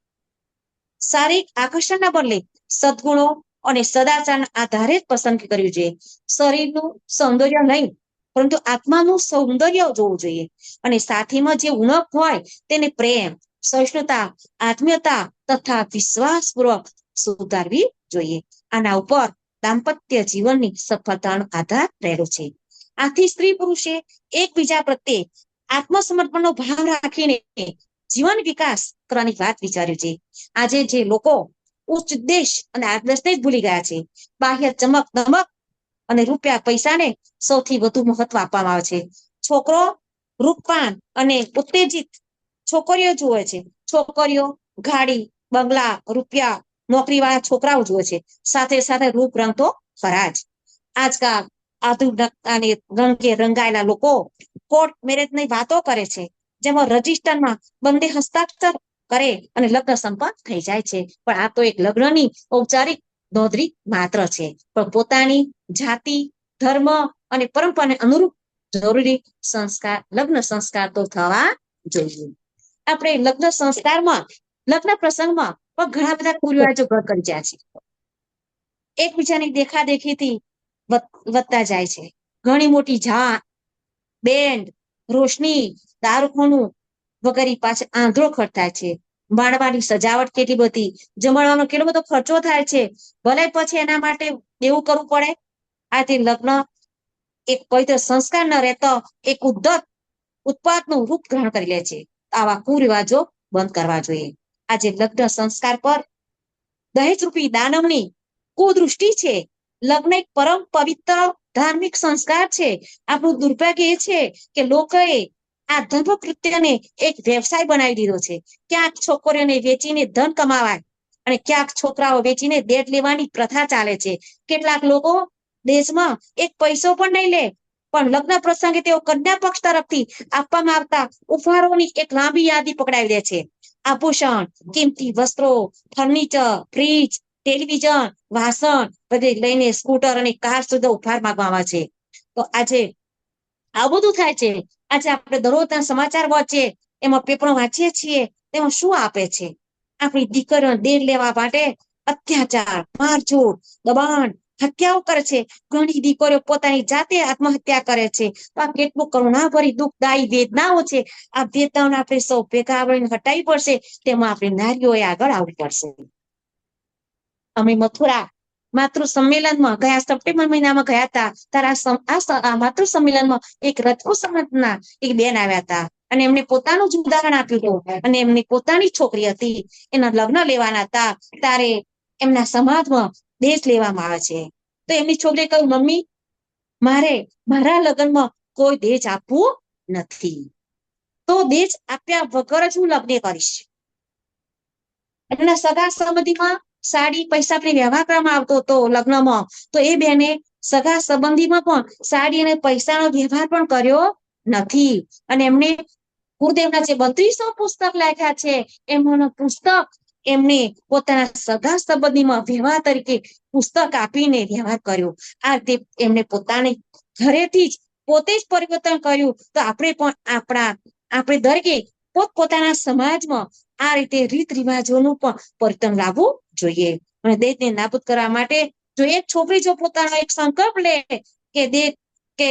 શારીરિક આકર્ષણના બદલે સદગુણો અને સદાચારના આધારે જ પસંદગી કરવી જોઈએ. શરીરનું સૌંદર્ય નહીં પરંતુ આત્માનું સૌંદર્ય જોવું જોઈએ. અને સાથીમાં જે ઉણપ હોય તેને પ્રેમ, સહિષ્ણુતા, આત્મીયતા તથા વિશ્વાસપૂર્વક સુધારવી જોઈએ. આના ઉપર દાંપત્ય જીવનની સફળતાનો આધાર રહેલો છે. આથી સ્ત્રી પુરુષે એકબીજા પ્રત્યે આત્મસમર્પણનો ભાવ રાખીને જીવન વિકાસ કરવાની વાત વિચાર્યું છે. આજે જે લોકો ઉચ્ચ દેશ અને આદર્શને જ ભૂલી ગયા છે. બાહ્ય ચમક દમક અને રૂપિયા પૈસાને સૌથી વધુ મહત્વ આપવામાં આવે છે. છોકરો રૂપપાન અને ઉત્તેજિત છોકરીઓ જુએ છે. છોકરીઓ ગાડી, બંગલા, રૂપિયા, નોકરીવાળા છોકરાઓ જુએ છે. સાથે સાથે રૂપ રંગ તો ખરા જ. આજકાલ આધુનિકતાને રંગે રંગાયેલા લોકો કોર્ટ મેરેજની વાતો કરે છે, જેમાં રજિસ્ટરમાં બંને હસ્તાક્ષર કરે અને લગ્ન સંપન્ન થઈ જાય છે. પણ આ તો એક લગ્નની ઔપચારિક નોંધણી માત્ર છે. પણ પોતાની જાતિ, ધર્મ અને પરંપરાને અનુરૂપ જરૂરી સંસ્કાર, લગ્ન સંસ્કાર તો થવા જોઈએ. આપણે લગ્ન સંસ્કારમાં, લગ્ન પ્રસંગમાં પણ ઘણા બધા કુરિવાજો ઘર કરી જાય છે. એકબીજાની દેખાદેખીથી વધતા જાય છે. ઘણી મોટી બેન્ડ, રોશની, દારૂખાનું વગેરે પાછળ આંધળો ખર્ચ થાય છે. માણવાની સજાવટ કેટલી બધી, જમણવાનો કેટલો બધો ખર્ચો થાય છે. ભલે પછી એના માટે એવું કરવું પડે. આથી લગ્ન એક પવિત્ર સંસ્કાર ન રહેતો એક ઉત્પાદનું રૂપ ગ્રહણ કરી લે છે. આવા કુરિવાજો બંધ કરવા જોઈએ. આજે લગ્ન સંસ્કાર પર દહેજ રૂપી દાનવની કુદૃષ્ટિ છે. લગ્ન એક પરમ પવિત્ર ધાર્મિક સંસ્કાર છે. આપણું દુર્ભાગ્ય એ છે કે લોકોએ આ ધર્મ કૃત્યને એક વ્યવસાય બનાવી દીધો છે. ક્યાંક છોકરીઓને વેચીને ધન કમાવાય અને ક્યાંક છોકરાઓ વેચીને દેટ લેવાની પ્રથા ચાલે છે. કેટલાક લોકો દેશમાં એક પૈસો પણ નહીં લે, પણ લગ્ન પ્રસંગે તેઓ કન્યા પક્ષ તરફથી આપવામાં આવતા ઉપહારોની એક લાંબી યાદી પકડાવી દે છે. આભૂષણ, કિંમતી વસ્ત્રો, ફર્નિચર, ફ્રીજ, ટેલિવિઝન, વાસણ બધે લઈને સ્કૂટર અને કાર સુધી ઉપહાર માંગવામાં આવે છે. તો આજે આ બધું થાય છે. આજે આપણે દરરોજના સમાચાર વાંચીએ, એમાં પેપરો વાંચીએ છીએ, તેમાં શું આપે છે? આપણી દીકરીઓ દેર લેવા માટે અત્યાચાર, મારઝૂડ, દબાણ, હત્યાઓ કરે છે. ઘણી દીકરીઓ પોતાની જાતે આત્મહત્યા કરે છે. તો આ કેટલું કરુણાભરી દુઃખદાયી વેદનાઓ છે. આ વેદનાઓને આપણે સૌ ભેગા મળીને હટાવી પડશે. તેમાં આપણે નારીઓએ આગળ આવવી પડશે. અમે મથુરા માતૃ સંમેલનમાં ગયા સપ્ટેમ્બર મહિનામાં ગયા હતા. ત્યારે આ માતૃ સંમેલનમાં એક રજપૂત સમાજના એક બેન આવ્યા હતા અને એમને પોતાનું જ ઉદાહરણ આપ્યું હતું. અને એમની પોતાની છોકરી હતી, એના લગ્ન લેવાના હતા. ત્યારે એમના સમાજમાં દેશ લેવામાં આવે છે. તો એમની છોકરીએ કહ્યું, મમ્મી મારે મારા લગ્નમાં કોઈ દેશ આપવું નથી, તો દેશ આપ્યા વગર જ હું લગ્ન કરીશ. એમના સગા સંબંધીમાં સાડી પૈસા આપણે વ્યવહાર કરવામાં આવતો હતો લગ્નમાં, તો એ બેને સગા સંબંધીમાં પણ સાડી અને પૈસાનો વ્યવહાર પણ કર્યો નથી. અને એમને ગુરુદેવના જે 3200 પુસ્તક લખ્યા છે, એમાંનું પુસ્તક એમને પોતાના સગા સંબંધીમાં વ્યવહાર તરીકે પુસ્તક આપીને વ્યવહાર કર્યો. આ રીતે એમને પોતાની ઘરેથી જ પોતે જ પરિવર્તન કર્યું. તો આપણે પણ આપણે દરેકે પોતપોતાના સમાજમાં આ રીતે રીત રિવાજોનું પણ પરિવર્તન લાવવું જોઈએ. અને દેશને નાબૂદ કરવા માટે જો એક છોકરી જો પોતાનો એક સંકલ્પ લે કે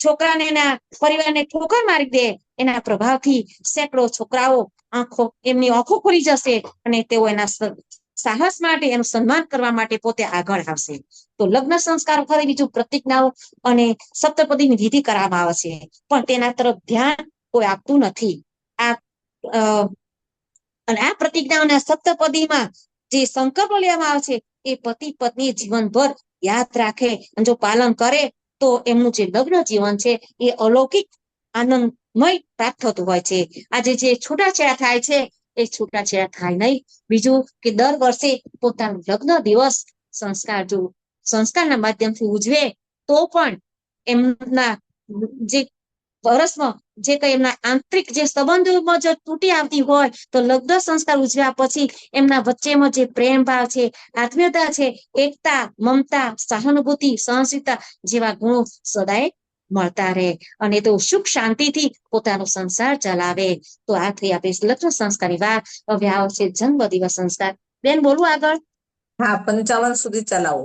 છોકરાને એના પરિવારને ઠોકર મારી દે, એના પ્રભાવથી સેંકડો છોકરાઓ એમની આંખો ખુલી જશે અને તેઓ એના સાહસ માટે એનું સન્માન કરવા માટે પોતે આગળ આવશે. તો લગ્ન સંસ્કાર ફરી બીજું પ્રતિજ્ઞાઓ અને સપ્તપદીની વિધિ કરવામાં આવે છે, પણ તેના તરફ ધ્યાન કોઈ આપતું નથી. અને આ પ્રતિજ્ઞાઓના સપ્તપદીમાં જે સંકલ્પો લેવામાં આવે છે એ પતિ પત્ની જીવનભર યાદ રાખે અને જો પાલન કરે તો એમનું જે લગ્ન જીવન છે એ અલૌકિક આનંદમય પ્રાપ્ત થતું હોય છે. આજે જે છૂટાછેડા થાય છે એ છૂટાછેડા થાય નહીં. બીજું કે દર વર્ષે પોતાનું લગ્ન દિવસ સંસ્કારના માધ્યમથી ઉજવે તો પણ એમના જે વર્ષમાં જે કઈ એમના આંતરિક જે સંબંધોમાં જો તૂટી આવતી હોય તો લગ્ન સંસ્કાર ઉજવ્યા પછી એમના વચ્ચેમાં જે પ્રેમ ભાવ છે, આત્મીયતા છે, એકતા, મમતા, સહાનુભૂતિ, સહનશીલતા જેવા ગુણો સદાય મળતા રહે અને તો સુખ શાંતિથી પોતાનો સંસાર ચલાવે. તો આ થઈ આપણે લગ્ન સંસ્કારની વાત. હવે આવશે જન્મ દિવસ સંસ્કાર. બેન બોલું આગળ? હા, 55 સુધી ચલાવો.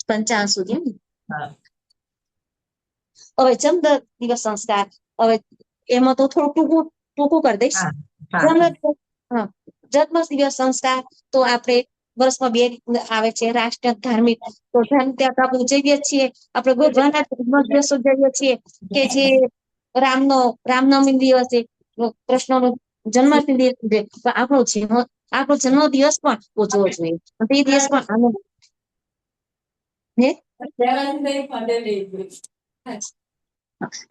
55 સુધી. હા. હવે જન્મ દિવસ સંસ્કાર. હવે એમાં તો થોડું ટૂંકું કરી દઈશ. જન્મ દિવસ સંસ્કાર તો આપણે વર્ષમાં 2 આવે છે, રાષ્ટ્રીય ધાર્મિક. તો ધાર્મિક આપણે ઉજવીએ છીએ. આપણે ભગવાનના જન્મ દિવસ ઉજવીએ છીએ કે જે રામનવમી દિવસે કૃષ્ણનો જન્માષ્ટમી દિવસ. આપણો જન્મ દિવસ પણ ઉજવવો જોઈએ. તે દિવસ પણ આનંદ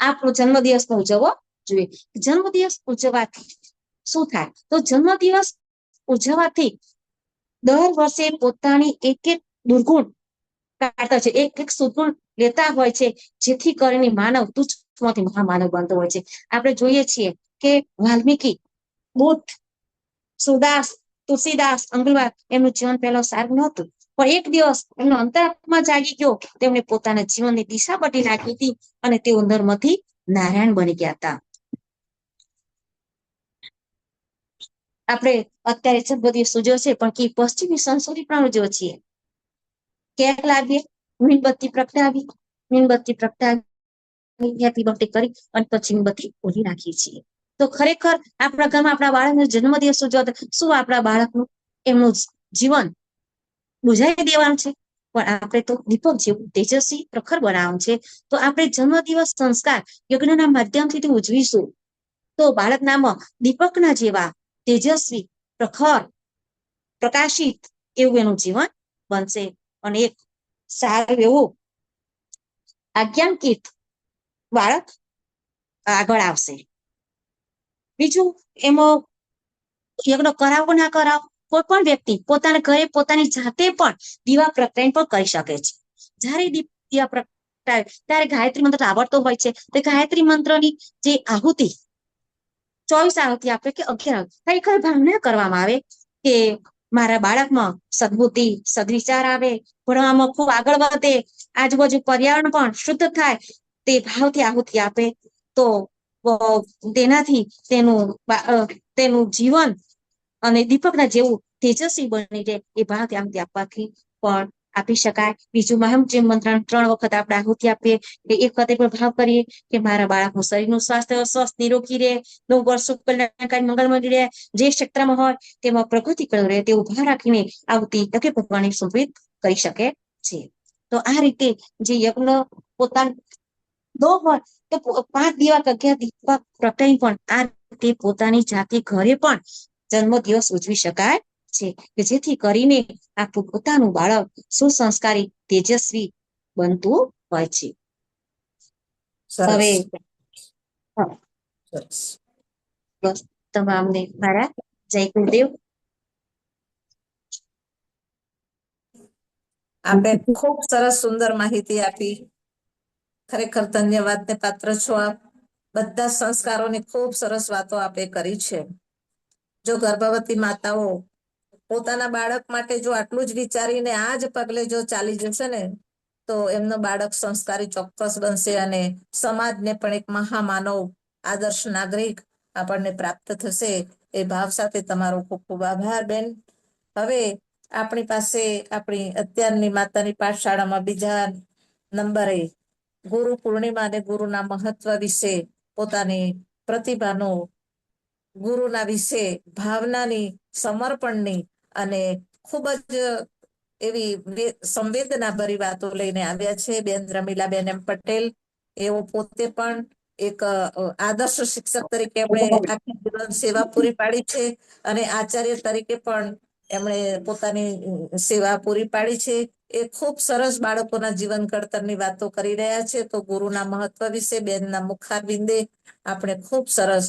આપણો જન્મદિવસ પણ ઉજવવો જોઈએ. જન્મદિવસ ઉજવવાથી શું થાય? તો જન્મદિવસ ઉજવવાથી દર વર્ષે પોતાની એક દુર્ગુણ કાઢતા છે, એક સુગુણ લેતા હોય છે, જેથી કરીને માનવ તુચ્છમાંથી મહામાનવ બનતો હોય છે. આપણે જોઈએ છીએ કે વાલ્મીકી, બુદ્ધ, સુદાસ, તુલસીદાસ, અંગુલવાર એમનું જીવન પહેલા સારું નહોતું, પણ એક દિવસ એમનો અંતરાત્મા જાગી ગયો. તેમણે પોતાના જીવનની દિશા બદલી નાખી હતી અને તેઓ નરમાંથી નારાયણ બની ગયા હતા. આપણે અત્યારે જન્મદિવસ ઉજવ્યો છે, પણ કે પશ્ચિમી સંસ્કૃતિ પણ ઉજવ્યો છીએ. કેક લાવીએ, મીણબત્તી પ્રગટાવી, હેપી બર્થડે કરી અને પછી મીણબત્તી ઓલી રાખીએ છીએ. તો ખરેખર આપણા ઘરમાં આપણા બાળકનો જન્મદિવસ ઉજવતો શું આપણા બાળકનું એમનું જીવન બુઝાવી દેવાનું છે? પણ આપણે તો દીપક જેવું તેજસ્વી પ્રખર બનાવવાનું છે. તો આપણે જન્મદિવસ સંસ્કાર યજ્ઞના માધ્યમથી ઉજવીશું તો બાળકનામાં દીપકના જેવા તેજસ્વી, પ્રખર, પ્રકાશિત એવું એનું જીવન બનશે અને એક સારું એવું આજ્ઞાંકિત બાળક આગળ આવશે. બીજું એમાં યજ્ઞ કરાવો ના કરાવો, કોઈ પણ વ્યક્તિ પોતાના ઘરે પોતાની જાતે પણ દીવા પ્રગટાઈને પણ કરી શકે છે. જ્યારે દીવા પ્રગટાવે ત્યારે ગાયત્રી મંત્ર આવડતો હોય છે, તો ગાયત્રી મંત્રની જે આહુતિ 24 આહુતિ આપે કે 11 ખરેખર ભાવના કરવામાં આવે કે મારા બાળકમાં સદબુદ્ધિ, સદવિચાર આવે, ભણવામાં ખૂબ આગળ વધે, આજુબાજુ પર્યાવરણ પણ શુદ્ધ થાય, તે ભાવથી આહુતિ આપે તો તેનાથી તેનું જીવન અને દીપકના જેવું તેજસ્વી બની જાય. એ ભાવથી આહુતિ આપવાથી પણ આપી શકાય. બીજું મહામૃત્યુંજય મંત્ર 3 વખત આપણે આહુતિ આપીએ કે એક વખતે પણ ભાવ કરીએ કે મારા બાળકનું શરીરનું સ્વાસ્થ્ય સ્વસ્થ નિરોગી રહે, 9 વર્ષ કલ્યાણકારી મંગળમય રહે, જે ક્ષેત્રમાં હોય તેમાં પ્રગતિ કરી રહે તેવું ભાવ રાખીને આહુતિ કે ભગવાનને સમર્પિત કરી શકે છે. તો આ રીતે જે યજ્ઞ પોતાના હોય તો 5 દીવા 11 દીવા પ્રગટાઈ પણ આ રીતે પોતાની જાતે ઘરે પણ જન્મદિવસ ઉજવી શકાય છે કે જેથી કરીને આપણું પોતાનું બાળક સુસંસ્કારી, તેજસ્વી બનતું હોય છે. હવે બસ તમામને મારા જય ગુરુદેવ. આપે ખૂબ સરસ સુંદર માહિતી આપી. ખરેખર ધન્યવાદ ને પાત્ર છો આપ. બધા સંસ્કારોની ખૂબ સરસ વાતો આપે કરી છે. જો ગર્ભવતી માતાઓ પોતાના બાળક માટે જો આટલું જ વિચારીને આ જ પગલે જો ચાલી જશે ને તો એમનો બાળક સંસ્કારી ચોક્કસ બનશે અને સમાજને પણ એક મહામાનવ આદર્શ નાગરિક આપણને પ્રાપ્ત થશે. એ ભાવ સાથે તમારો ખૂબ ખૂબ આભાર બેન. હવે આપણી પાસે આપણી અત્યારની માતાની પાઠશાળામાં બીજા નંબરે ગુરુ પૂર્ણિમા અને ગુરુના મહત્વ વિશે પોતાની પ્રતિભાનો ગુરુના વિશે ભાવનાની સમર્પણની અને ખૂબ જ એવી સંવેદના ભરી વાતો લઈને આવ્યા છે બેન રમીલાબેન એમ પટેલ. એઓ પોતે પણ એક આદર્શ શિક્ષક તરીકે એમણે આખી જીવન સેવા પૂરી પાડી છે અને આચાર્ય તરીકે પણ એમણે પોતાની સેવા પૂરી પાડી છે. એ ખૂબ સરસ બાળકોના જીવન ઘડતરની વાતો કરી રહ્યા છે. તો ગુરુના મહત્વ વિશે બેનના મુખારબિંદે આપણે ખૂબ સરસ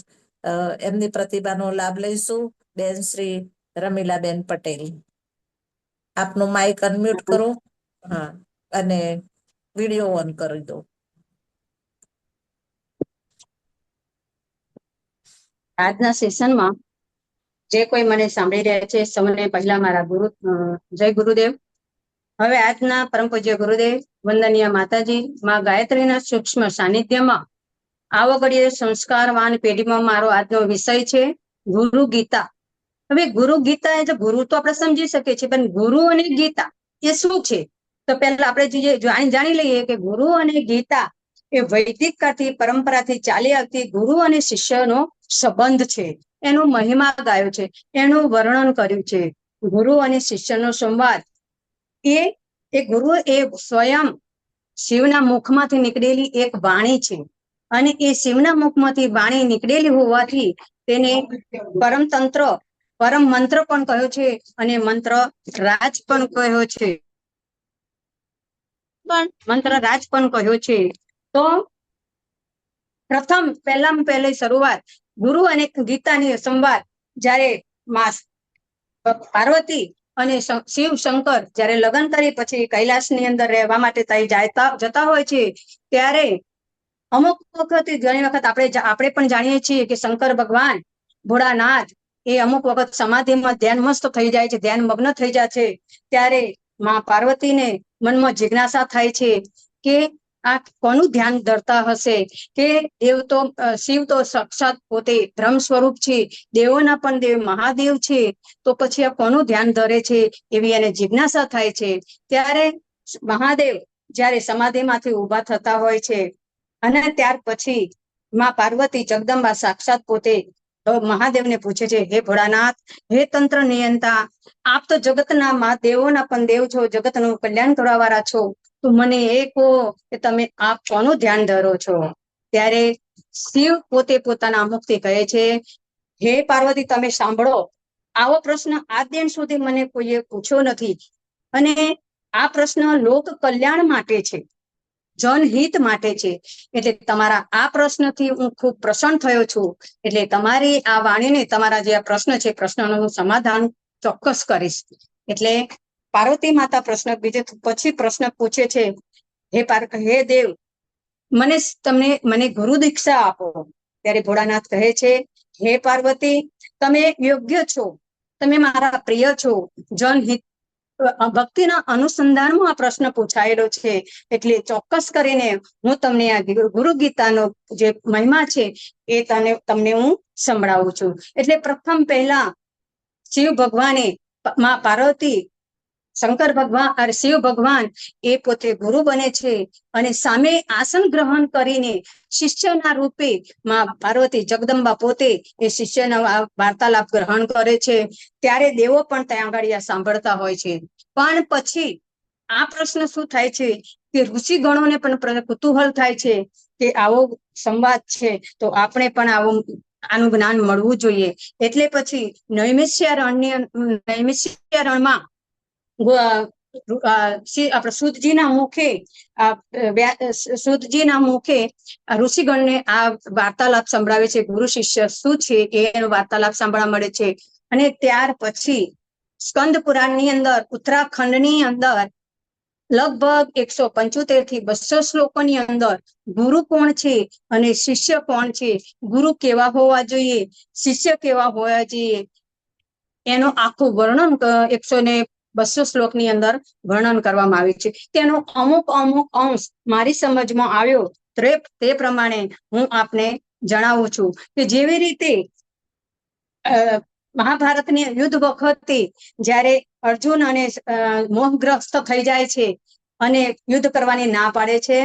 એમની પ્રતિભાનો લાભ લઈશું. બેન શ્રી રમીલાબેન પટેલ, આપનું માઇક અનમ્યુટ કરો. હા, અને વિડીયો ઓન કરી દો. આજના સેશનમાં જે કોઈ મને સાંભળી રહ્યા છે સૌને પહેલા મારા જય ગુરુદેવ. હવે આજના પરમ પૂજ્ય ગુરુદેવ, વંદનીય માતાજી, માં ગાયત્રીના સૂક્ષ્મ સાનિધ્યમાં આવો ઘડીએ સંસ્કારવાન પેઢીમાં મારો આજનો વિષય છે ગુરુ ગીતા. હવે ગુરુ ગીતા એટલે ગુરુ તો આપણે સમજી શકીએ છીએ, પણ ગુરુ અને ગીતા એ શું છે? તો પહેલા આપણે જાણી લઈએ કે ગુરુ અને ગીતા એ વૈદિક કાળથી પરંપરાથી ચાલી આવતી ગુરુ અને શિષ્યનો સંબંધ છે. એનો મહિમા ગાયો છે, એનું વર્ણન કર્યું છે. ગુરુ અને શિષ્યનો સંવાદ એ ગુરુ એ સ્વયં શિવના મુખમાંથી નીકળેલી એક વાણી છે અને એ શિવના મુખમાંથી વાણી નીકળેલી હોવાથી તેને પરમતંત્ર પરમ મંત્ર પણ કહ્યો છે અને મંત્ર રાજ પણ કહ્યો છે. મંત્ર રાજ પણ કહ્યો છે. તો પહેલામાં પહેલી શરૂઆત ગુરુ અને ગીતાની સંવાદ જ્યારે પાર્વતી અને શિવ શંકર જ્યારે લગ્ન કરી પછી કૈલાસની અંદર રહેવા માટે જતા હોય છે, ત્યારે અમુક વખત ઘણી વખત આપણે પણ જાણીએ છીએ કે શંકર ભગવાન ભોળાનાથ એ અમુક વખત સમાધિમાં ધ્યાનમસ્ત થઈ જાય છે, ધ્યાન મગ્ન થઈ જાય છે. ત્યારે માં પાર્વતીને મનમાં જિજ્ઞાસા થાય છે કે આ કોનું ધ્યાન ધરતા હશે? કે શિવ તો સાક્ષાત પોતે બ્રહ્મ સ્વરૂપ છે, દેવોના પણ દેવ મહાદેવ છે, તો પછી આ કોનું ધ્યાન ધરે છે? એવી એને જિજ્ઞાસા થાય છે. ત્યારે મહાદેવ જ્યારે સમાધિમાંથી ઉભા થતા હોય છે અને ત્યાર પછી માં પાર્વતી જગદંબા સાક્ષાત પોતે મહાદેવને પૂછે છે, હે ભોળાનાથ, હે તંત્ર નિયંતા, આપ તો જગતના દેવોના પણ દેવ છો, જગતનું કલ્યાણ કરવા વાળા છો, તો મને એ કહો કે તમે આપ કોનું ધ્યાન ધરો છો? ત્યારે શિવ પોતે પોતાના મુખથી કહે છે, હે પાર્વતી, તમે સાંભળો, આવો પ્રશ્ન આજ દિન સુધી મને કોઈએ પૂછ્યો નથી અને આ પ્રશ્ન લોક કલ્યાણ માટે છે, જનહિત માટે છે. એટલે તમારા આ પ્રશ્નથી હું ખૂબ પ્રસન્ન થયો છું. એટલે તમારી આ વાણીને, તમારા જે આ પ્રશ્ન છે, પ્રશ્નનું હું સમાધાન ચોક્કસ કરીશ. એટલે પાર્વતી માતા પછી પ્રશ્ન પૂછે છે, હે દેવ, મને ગુરુ દીક્ષા આપો. ત્યારે ભોળાનાથ કહે છે, હે પાર્વતી, તમે યોગ્ય છો, તમે મારા પ્રિય છો, જનહિત ભક્તિના અનુસંધાનમાં આ પ્રશ્ન પૂછાયેલો છે. એટલે ચોક્કસ કરીને હું તમને આ ગુરુ ગીતાનો જે મહિમા છે એ તમને હું સંભળાવું છું. એટલે પ્રથમ પહેલા શિવ ભગવાને માં પાર્વતી, શંકર ભગવાન અને શિવ ભગવાન એ પોતે ગુરુ બને છે અને સામે આસન ગ્રહણ કરીને શિષ્યના રૂપે માં પાર્વતી જગદંબા પોતે એ શિષ્યના વાર્તાલાપ ગ્રહણ કરે છે. ત્યારે દેવો પણ ત્યાં આગળ સાંભળતા હોય છે. પણ પછી આ પ્રશ્ન શું થાય છે કે ઋષિ ગણોને પણ કુતૂહલ થાય છે કે આવો સંવાદ છે તો આપણે પણ આનું જ્ઞાન મળવું જોઈએ. એટલે પછી નૈમિષારણ્યમાં આપણે સૂતજીના મુખે ઋષિગણને આ વાર્તાલાપ સંભળાવે છે. ગુરુ શિષ્ય શું છે એનો વાર્તાલાપ સાંભળવા મળે છે. અને ત્યાર પછી સ્કંદ પુરાણની અંદર ઉત્તરાખંડની અંદર લગભગ 175 થી 200 શ્લોકોની અંદર ગુરુ કોણ છે અને શિષ્ય કોણ છે, ગુરુ કેવા હોવા જોઈએ, શિષ્ય કેવા હોવા જોઈએ, એનું આખું વર્ણન 100-200 શ્લોકની અંદર વર્ણન કરવામાં આવ્યું છે. તેનો અમુક અંશ મારી સમજમાં આવ્યો તે પ્રમાણે હું આપને જણાવું છું કે જેવી રીતે મહાભારતની યુદ્ધ વખતે જ્યારે અર્જુન અને મોહગ્રસ્ત થઈ જાય છે અને યુદ્ધ કરવાની ના પાડે છે,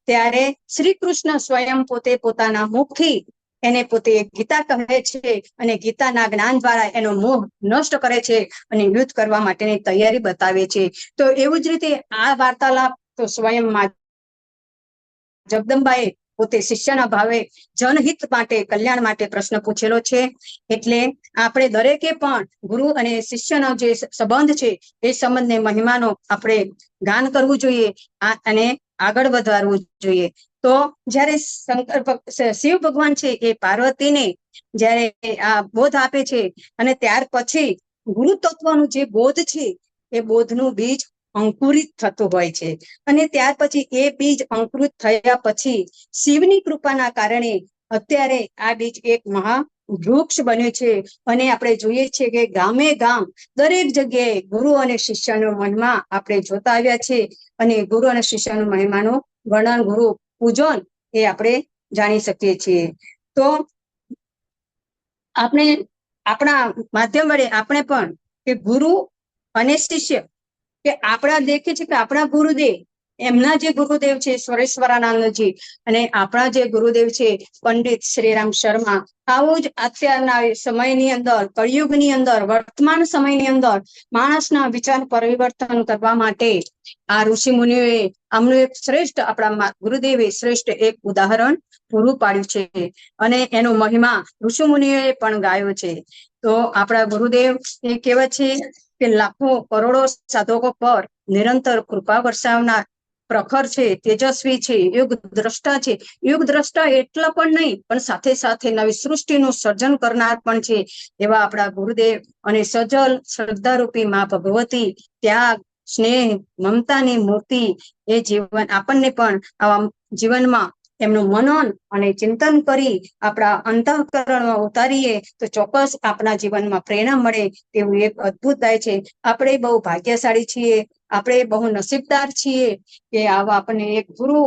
ત્યારે શ્રી કૃષ્ણ સ્વયં પોતે પોતાના મુખથી એને પોતે ગીતા કહે છે અને ગીતાના જ્ઞાન દ્વારા એનો મોહ નષ્ટ કરે છે અને યુદ્ધ કરવા માટેની તૈયારી બતાવે છે. તો એવું જ રીતે આ વાર્તાલાપ તો સ્વયં જગદંબાએ પોતે શિષ્યના ભાવે જનહિત માટે, કલ્યાણ માટે પ્રશ્ન પૂછેલો છે. એટલે આપણે દરેકે પણ ગુરુ અને શિષ્યનો જે સંબંધ છે એ સંબંધને મહિમાનો આપણે ગાન કરવું જોઈએ અને આગળ વધારવું જોઈએ. તો જ્યારે શિવ ભગવાન છે એ પાર્વતીને જ્યારે આ બોધ આપે છે અને ત્યાર પછી ગુરુ તત્વનું જે બોધ છે એ બોધનું બીજ અંકુરિત થતું હોય છે અને ત્યાર પછી એ બીજ અંકુરિત થયા પછી શિવની કૃપાના કારણે અત્યારે આ બીજ એક વૃક્ષ બન્યું છે અને આપણે જોઈએ છીએ કે ગામે ગામ દરેક જગ્યાએ ગુરુ અને શિષ્યનો મહિમા આપણે જોતા આવ્યા છે અને ગુરુ અને શિષ્યનો મહિમાનું વર્ણન, ગુરુ પૂજન એ આપણે જાણી શકીએ છીએ. તો આપણે આપણા માધ્યમ વડે આપણે પણ કે ગુરુ અને શિષ્ય કે આપણા દેખીએ છીએ કે આપણા ગુરુદેવ, એમના જે ગુરુદેવ છે સ્વરેશ્વરાનંદજી અને આપણા જે ગુરુદેવ છે પંડિત શ્રીરામ શર્મા, આવું જ અત્યારના સમયની અંદર, કળિયુગની અંદર, વર્તમાન સમયની અંદર માણસના વિચાર પરિવર્તન કરવા માટે આ ઋષિ મુનિઓએ આમનું એક શ્રેષ્ઠ, આપણા ગુરુદેવે શ્રેષ્ઠ એક ઉદાહરણ પૂરું પાડ્યું છે અને એનો મહિમા ઋષિ મુનિઓએ પણ ગાયો છે. તો આપણા ગુરુદેવ એ કહેવત છે કે લાખો કરોડો સાધકો પર નિરંતર કૃપા વરસાવનાર પ્રખર છે, તેજસ્વી છે, યુગ દ્રષ્ટા છે. યુગ દ્રષ્ટા એટલા પણ નહીં, પણ સાથે સાથે નવી સૃષ્ટિનું સર્જન કરનાર પણ છે એવા આપણા ગુરુદેવ અને સજલ શ્રદ્ધારૂપી માં ભગવતી, ત્યાગ, સ્નેહ, મમતાની મૂર્તિ એ જીવન આપણને પણ આવા જીવનમાં એમનું મનન અને ચિંતન કરી આપણા અંતઃકરણમાં ઉતારીએ તો ચોક્કસ આપણા જીવનમાં પ્રેરણા મળે તેવું એક અદ્ભુત થાય છે. આપણે બહુ ભાગ્યશાળી છીએ, આપણે બહુ નસીબદાર છીએ કે આવા આપણને એક ગુરુ,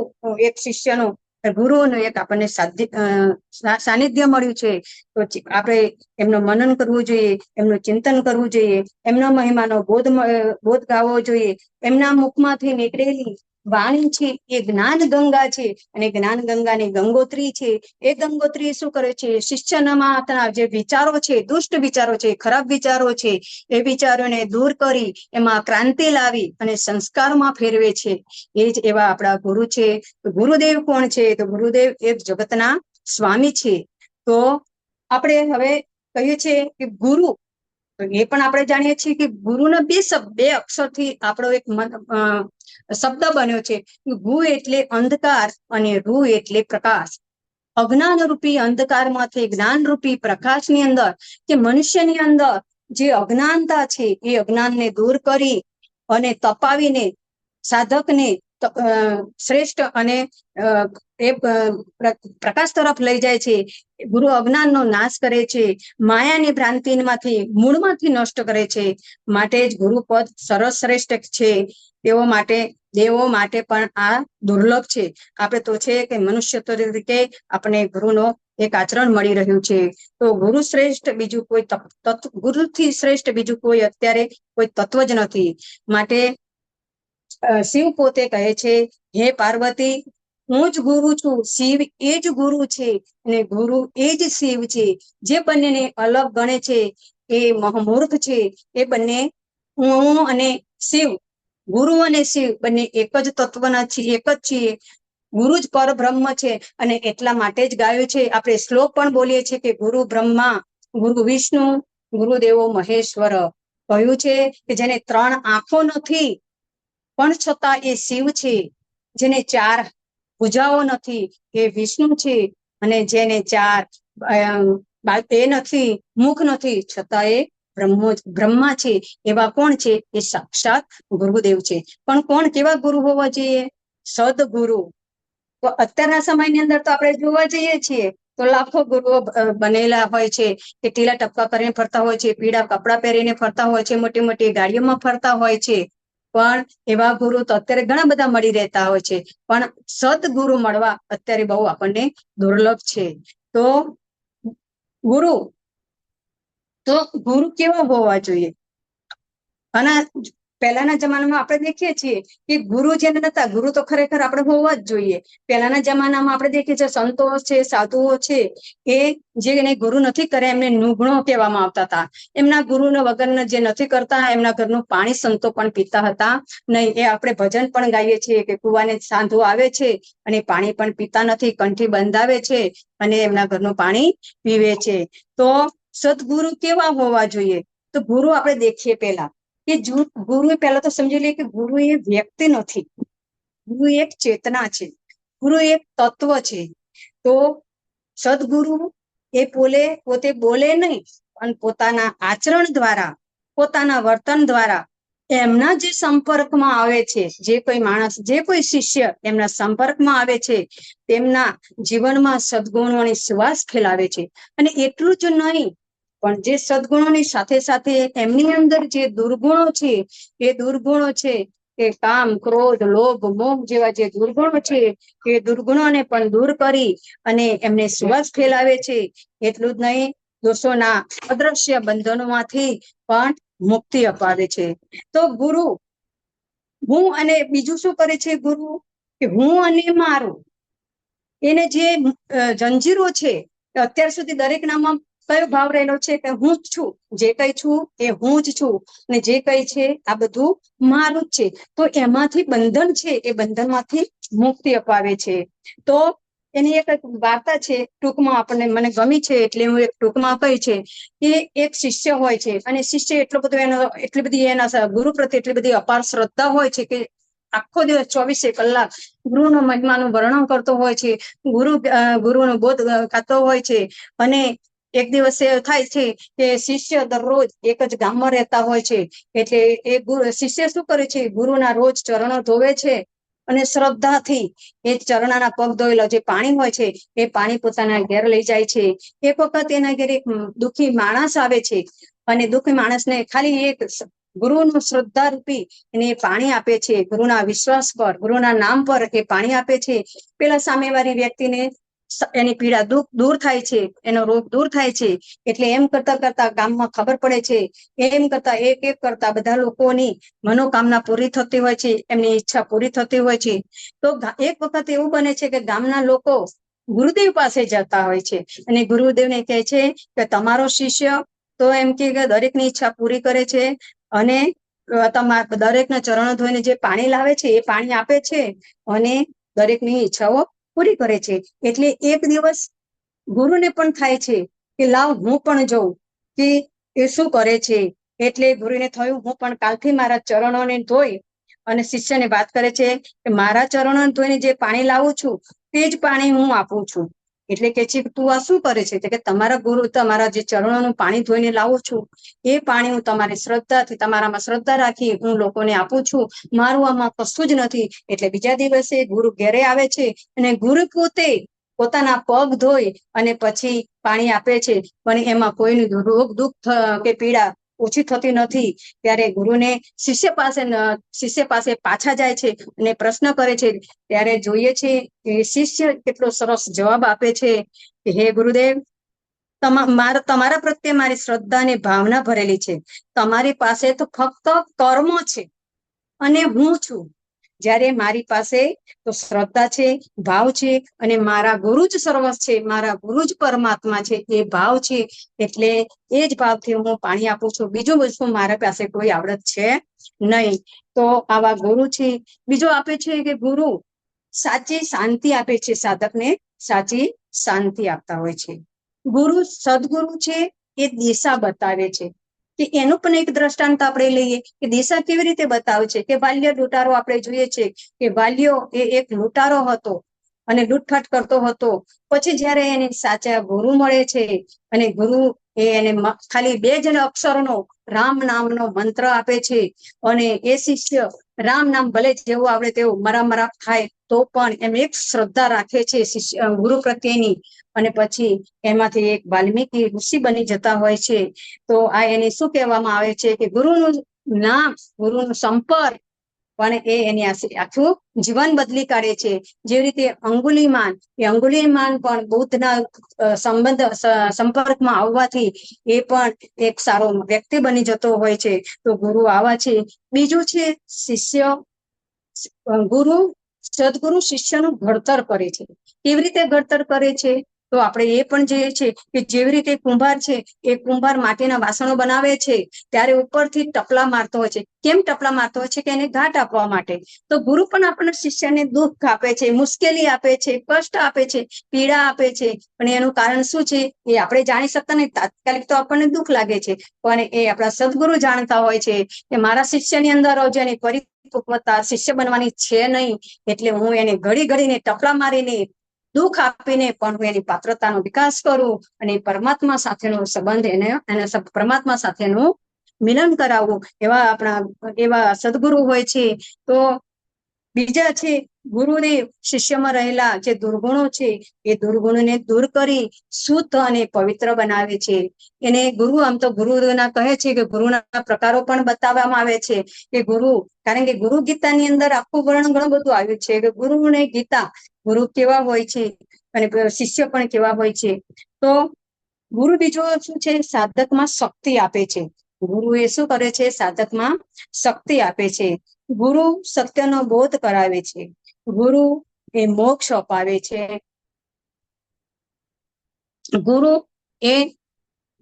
એક શિષ્યનો, ગુરુનું એક આપણને સાનિધ્ય મળ્યું છે. તો આપણે એમનું મનન કરવું જોઈએ, એમનું ચિંતન કરવું જોઈએ, એમના મહિમાનો બોધ ગાવો જોઈએ. એમના મુખમાંથી નીકળેલી વાણી છે એ જ્ઞાન ગંગા છે અને જ્ઞાન ગંગાની ગંગોત્રી છે. એ ગંગોત્રી શું કરે છે? શિષ્યના જે વિચારો છે, દુષ્ટ વિચારો છે, ખરાબ વિચારો છે, એ વિચારોને દૂર કરી એમાં ક્રાંતિ લાવી અને સંસ્કારમાં ફેરવે છે. એ જ એવા આપણા ગુરુ છે. ગુરુદેવ કોણ છે? તો ગુરુદેવ એક જગતના સ્વામી છે. તો આપણે હવે કહીએ છીએ કે ગુરુ, એ પણ આપણે જાણીએ છીએ કે ગુરુના બે અક્ષરથી આપણો એક શબ્દ બન્યો છે. ગુ એટલે અંધકાર અને રૂ એટલે પ્રકાશ. અજ્ઞાન રૂપી અંધકારમાંથી જ્ઞાન રૂપી પ્રકાશની અંદર કે મનુષ્યની અંદર જે અજ્ઞાનતા છે એ અજ્ઞાનને દૂર કરી અને તપાવીને સાધકને શ્રેષ્ઠ અને એ પ્રકાશ તરફ લઈ જાય છે. ગુરુ અજ્ઞાનનો નાશ કરે છે, માયાની ભ્રાંતિમાંથી મૂળમાંથી નષ્ટ કરે છે. માટે જ ગુરુપદ સરસ શ્રેષ્ઠ છે. દેવો માટે પણ આ દુર્લભ છે. આપણે તો છે કે મનુષ્ય તરીકે આપણે ગુરુનો એક આચરણ મળી રહ્યું છે. તો ગુરુ શ્રેષ્ઠ બીજું કોઈ ગુરુથી શ્રેષ્ઠ બીજું કોઈ અત્યારે કોઈ તત્વ જ નથી. માટે શિવ પોતે કહે છે, હે પાર્વતી, હું જ ગુરુ છું, શિવ એ જ ગુરુ છે અને ગુરુ એ જ શિવ છે. જે બંનેને અલગ ગણે છે એ મહામૂર્ખ છે. એ બંને હું અને શિવ, ગુરુ અને શિવ બંને એક જ તત્વના છીએ, એક જ છીએ. ગુરુ જ પરબ્રહ્મ છે અને એટલા માટે જ ગાયું છે. આપણે શ્લોક પણ બોલીએ છીએ કે ગુરુ બ્રહ્મા, ગુરુ વિષ્ણુ, ગુરુદેવો મહેશ્વર. કહ્યું છે કે જેને 3 આંખો નથી પણ છતાં એ શિવ છે. જેને 4 ભુજાઓ નથી એ વિષ્ણુ છે અને જેને 4 નથી, મુખ નથી, છતાં એ બ્રહ્મા છે. એવા કોણ છે? એ સાક્ષાત ગુરુદેવ છે. પણ કોણ, કેવા ગુરુ હોવા જોઈએ? સદગુરુ. તો અત્યારના સમયની અંદર તો આપણે જોવા જઈએ છીએ તો લાખો ગુરુઓ બનેલા હોય છે, કે ટીલા ટપકા કરીને ફરતા હોય છે, પીળા કપડાં પહેરીને ફરતા હોય છે, મોટી મોટી ગાડીઓમાં ફરતા હોય છે. પણ એવા ગુરુ તો અત્યારે ઘણા બધા મળી રહેતા હોય છે, પણ સદગુરુ મળવા અત્યારે બહુ આપણને દુર્લભ છે. તો ગુરુ કેવા હોવા જોઈએ? અને પહેલાના જમાનામાં આપણે દેખીએ છીએ કે ગુરુ જેને નતા, ગુરુ તો ખરેખર આપણે હોવા જ જોઈએ. પહેલાના જમાનામાં આપણે દેખીએ છીએ સંતો છે, સાધુઓ છે, એ જેને ગુરુ નથી કરે એમને નુગણો કહેવામાં આવતા હતા. એમના ગુરુના વગરના જે નથી કરતા એમના ઘરનું પાણી સંતો પણ પીતા હતા નહીં. એ આપણે ભજન પણ ગાઈએ છીએ કે કુવાને સાંધો આવે છે અને પાણી પણ પીતા નથી, કંઠી બંધાવે છે અને એમના ઘરનું પાણી પીવે છે. તો સદગુરુ કેવા હોવા જોઈએ? તો ગુરુ આપણે દેખીએ પહેલા કે ગુરુ પહેલા તો સમજી લઈએ કે ગુરુ એ વ્યક્તિ નથી, ગુરુ એક ચેતના છે, ગુરુ એક તત્વ છે. તો સદગુરુ એ પોતે બોલે નહીં, પણ પોતાના આચરણ દ્વારા, પોતાના વર્તન દ્વારા એમના જે સંપર્કમાં આવે છે, જે કોઈ માણસ, જે કોઈ શિષ્ય એમના સંપર્કમાં આવે છે, તેમના જીવનમાં સદગુણોની સુવાસ ફેલાવે છે. અને એટલું જ નહીં, પણ જે સદગુણોની સાથે સાથે એમની અંદર જે દુર્ગુણો છે, એ દુર્ગુણો છે કે કામ, ક્રોધ, લોભ, મોહ જેવા જે દુર્ગુણો છે, એ દુર્ગુણોને પણ દૂર કરી અને એમને સુવાસ ફેલાવે છે. એટલું જ નહીં, દોષોના અદ્રશ્ય બંધનોમાંથી પણ મુક્તિ અપાવે છે. તો ગુરુ હું અને બીજું શું કરે છે? ગુરુ કે હું અને મારું, એને જે જંજીરો છે, અત્યાર સુધી દરેક નામમાં કયો ભાવ રહેલો છે? કે હું જ છું, જે કઈ છું એ હું જ છું, અને જે કઈ છે આ બધું મારું જ છે. તો એમાંથી બંધન છે, એ બંધનમાંથી મુક્તિ અપાવે છે. તો એની એક વાર્તા છે, ટૂંકમાં મને ગમી છે એટલે હું એક ટૂંકમાં કહી છે કે એક શિષ્ય હોય છે અને શિષ્ય એટલી બધી એના ગુરુ પ્રત્યે એટલી બધી અપાર શ્રદ્ધા હોય છે કે આખો દિવસ 24 કલાક ગુરુનો મહિમાનું વર્ણન કરતો હોય છે, ગુરુનો બોધ ખાતો હોય છે. અને એક દિવસ થાય છે કે શિષ્ય દરરોજ એક જ ગામમાં રહેતા હોય છે, એટલે એ શિષ્ય શું કરે છે? ગુરુના રોજ ચરણો ધોવે છે અને શ્રદ્ધાથી એ ચરણાના પગ ધોયેલા જે પાણી હોય છે એ પાણી પોતાના ઘેર લઈ જાય છે. એક વખત એના ઘેર એક દુઃખી માણસ આવે છે અને દુઃખી માણસને ખાલી એક ગુરુનું શ્રદ્ધા રૂપી એને પાણી આપે છે, ગુરુના વિશ્વાસ પર, ગુરુના નામ પર એ પાણી આપે છે. પેલા સામેવાળી વ્યક્તિને એની પીડા દૂર થાય છે, એનો રોગ દૂર થાય છે. એટલે એમ કરતા કરતા ગામમાં ખબર પડે છે, એમ કરતા એક કરતા બધા લોકોની મનોકામના પૂરી થતી હોય છે, એમની ઈચ્છા પૂરી થતી હોય છે. તો એક વખત એવું બને છે કે ગામના લોકો ગુરુદેવ પાસે જતા હોય છે અને ગુરુદેવને કહે છે કે તમારો શિષ્ય તો એમ કે દરેકની ઈચ્છા પૂરી કરે છે અને દરેકના ચરણો ધોઈને જે પાણી લાવે છે એ પાણી આપે છે અને દરેકની ઈચ્છાઓ પૂરી કરે છે. એટલે એક દિવસ ગુરુને પણ થાય છે કે લાવ હું પણ જોઉં કે એ શું કરે છે. એટલે ગુરુને થયું હું પણ કાલથી મારા ચરણોને ધોઈ અને શિષ્યને વાત કરે છે કે મારા ચરણો ધોઈને જે પાણી લાવું છું તે જ પાણી હું આપું છું. એટલે કે છે તું આ શું કરે છે? કે તમારા ગુરુ તમારા જે ચરણોનું પાણી ધોઈને લાવું છું એ પાણી હું તમારી શ્રદ્ધાથી, તમારામાં શ્રદ્ધા રાખી હું લોકોને આપું છું, મારું આમાં કશું જ નથી. એટલે બીજા દિવસે ગુરુ ઘેરે આવે છે અને ગુરુ પોતે પોતાના પગ ધોઈ અને પછી પાણી આપે છે, પણ એમાં કોઈનું રોગ દુઃખ કે પીડા ઓછી થતી નથી. ત્યારે ગુરુને શિષ્ય પાસે પાછા જાય છે અને પ્રશ્ન કરે છે. ત્યારે જોઈએ છે કે શિષ્ય કેટલો સરસ જવાબ આપે છે કે હે ગુરુદેવ, તમારા પ્રત્યે મારી શ્રદ્ધા અને ભાવના ભરેલી છે. તમારી પાસે તો ફક્ત કર્મ છે અને હું છું. જ્યારે મારી પાસે તો શ્રદ્ધા છે, ભાવ છે અને મારા ગુરુ જ સર્વસ્વ છે, મારા ગુરુ જ પરમાત્મા છે, એ ભાવ છે. એટલે એ જ ભાવથી હું પાણી આપું છું. બીજું વસ્તુ મારા પાસે કોઈ આવડત છે નહીં. તો આવા ગુરુ છે. બીજો આપે છે કે ગુરુ સાચી શાંતિ આપે છે, સાધકને સાચી શાંતિ આપતા હોય છે. સદગુરુ છે એ દિશા બતાવે છે. કે એનું પણ એક દ્રષ્ટાંત આપણે લઈએ કે દિશા કેવી રીતે બતાવે છે. કે બાલ્ય લૂંટારો આપણે જોઈએ છે કે બાલ્યો એ એક લૂંટારો હતો અને લૂંટફાટ કરતો હતો. પછી જયારે એને સાચા ગુરુ મળે છે અને ગુરુ એને ખાલી 2 જ અક્ષરનો રામ નામનો મંત્ર આપે છે અને એ શિષ્ય રામ નામ ભલે જેવું આવડે તેવું મરામરા થાય તો પણ એમ એક શ્રદ્ધા રાખે છે ગુરુ પ્રત્યેની, અને પછી એમાંથી એક વાલ્મીકી ઋષિ બની જતા હોય છે. તો આ એને શું કહેવામાં આવે છે કે ગુરુનું નામ, ગુરુનો સંપર્ક પણ એ એની આખું જીવન બદલી કાઢે છે. જેવી રીતે અંગુલીમાન પણ બુદ્ધના સંપર્કમાં આવવાથી એ પણ એક સારો વ્યક્તિ બની જતો હોય છે. તો ગુરુ આવા છે. બીજું છે સદગુરુ શિષ્યનું ઘડતર કરે છે. કેવી રીતે ઘડતર કરે છે? તો આપણે એ પણ જોઈએ છે કે જેવી રીતે કુંભાર છે એ કુંભાર માટીના વાસણો બનાવે છે ત્યારે ઉપરથી ટપલા મારતો હોય છે. કેમ ટપલા મારતો હોય છે? કે એને ઘાટ આપવા માટે. તો ગુરુ પણ આપણા શિષ્યને દુઃખ આપે છે, મુશ્કેલી આપે છે, કષ્ટ આપે છે, પીડા આપે છે, પણ એનું કારણ શું છે એ આપણે જાણી શકતા નહીં. તાત્કાલિક તો આપણને દુઃખ લાગે છે, પણ એ આપણા સદગુરુ જાણતા હોય છે કે મારા શિષ્યની અંદર જેની પરિપક્વતા શિષ્ય બનવાની છે નહીં, એટલે હું એને ઘડી ઘડીને ટપલા મારીને દુઃખ આપીને પણ હું એની પાત્રતાનો વિકાસ કરું અને પરમાત્મા સાથેનો સંબંધ એને પરમાત્મા સાથેનું મિલન કરાવવું. એવા સદગુરુ હોય છે. તો બીજા છે ગુરુદેવ શિષ્યમાં રહેલા જે દુર્ગુણો છે એ દુર્ગુણોને દૂર કરી શુદ્ધ અને પવિત્ર બનાવે છે. એને ગુરુ, આમ તો ગુરુના કહે છે કે ગુરુના પ્રકારો પણ બતાવવામાં આવે છે કે કારણ કે ગુરુ ગીતાની અંદર આખું વર્ણન ઘણું બધું આવ્યું છે કે ગુરુ ને ગીતા, ગુરુ કેવા હોય છે અને શિષ્ય પણ કેવા હોય છે. તો ગુરુ બીજો શું છે? સાધકમાં શક્તિ આપે છે. ગુરુ એ શું કરે છે? સાધકમાં શક્તિ આપે છે. ગુરુ સત્યનો બોધ કરાવે છે. ગુરુ એ મોક્ષ અપાવે છે. ગુરુ એ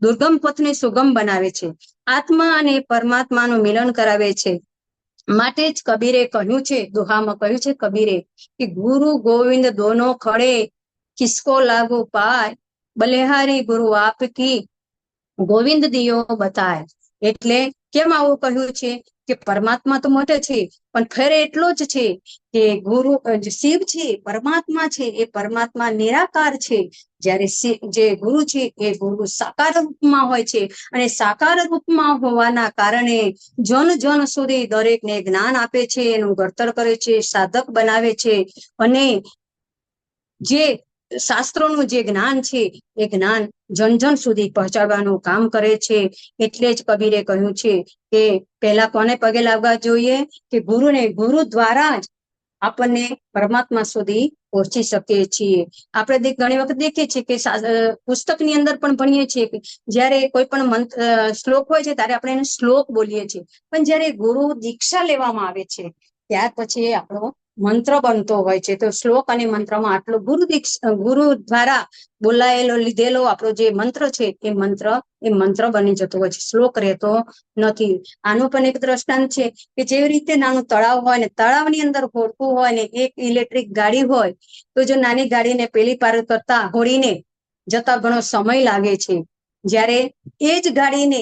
દુર્ગમ પથને સુગમ બનાવે છે. આત્મા અને પરમાત્માનું મિલન કરાવે છે. માટે જ કબીરે કહ્યું છે, દોહામાં કહ્યું છે કબીરે કે ગુરુ ગોવિંદ દોનો ખડે, કિસકો લાગુ પાય, બલિહારી ગુરુ આપકી ગોવિંદ દિયો બતાય. એટલે કેમ આવું કહ્યું છે? કે પરમાત્મા તો મોટે છે, પણ ફેર એટલો જ છે કે ગુરુ શિવ છે, પરમાત્મા છે, એ પરમાત્મા નિરાકાર છે. જ્યારે જે ગુરુ છે એ ગુરુ સાકાર રૂપમાં હોય છે, અને સાકાર રૂપમાં હોવાના કારણે જન સુધી દરેકને જ્ઞાન આપે છે, એનું ઘડતર કરે છે, સાધક બનાવે છે, અને જે શાસ્ત્રોનું જે જ્ઞાન છે એ જ્ઞાન જન સુધી પહોંચાડવાનું કામ કરે છે. એટલે જ કબીરે કહ્યું છે કે પહેલા કોને પગે લાગવા જોઈએ? કે ગુરુને. ગુરુ દ્વારા જ આપણને પરમાત્મા સુધી પહોંચી શકીએ છીએ. આપણે ઘણી વખત દેખીએ છીએ કે પુસ્તકની અંદર પણ ભણીએ છીએ કે જયારે કોઈ પણ શ્લોક હોય છે ત્યારે આપણે એને શ્લોક બોલીએ છીએ, પણ જયારે ગુરુ દીક્ષા લેવામાં આવે છે ત્યાર પછી એ આપણો મંત્ર બનતો હોય છે. તો શ્લોક અને મંત્રમાં આટલો ગુરુ દ્વારા બોલાયેલો લીધેલો આપણો જે મંત્ર છે એ મંત્ર બની જતો હોય છે, શ્લોક રહેતો નથી. આનું પણ એક દ્રષ્ટાંત છે કે જેવી રીતે નાનું તળાવ હોય ને તળાવની અંદર હોડકું હોય ને એક ઇલેક્ટ્રિક ગાડી હોય, તો જો નાની ગાડીને પેલી પાર કરતા હોડીને જતા ઘણો સમય લાગે છે. જ્યારે એ જ ગાડીને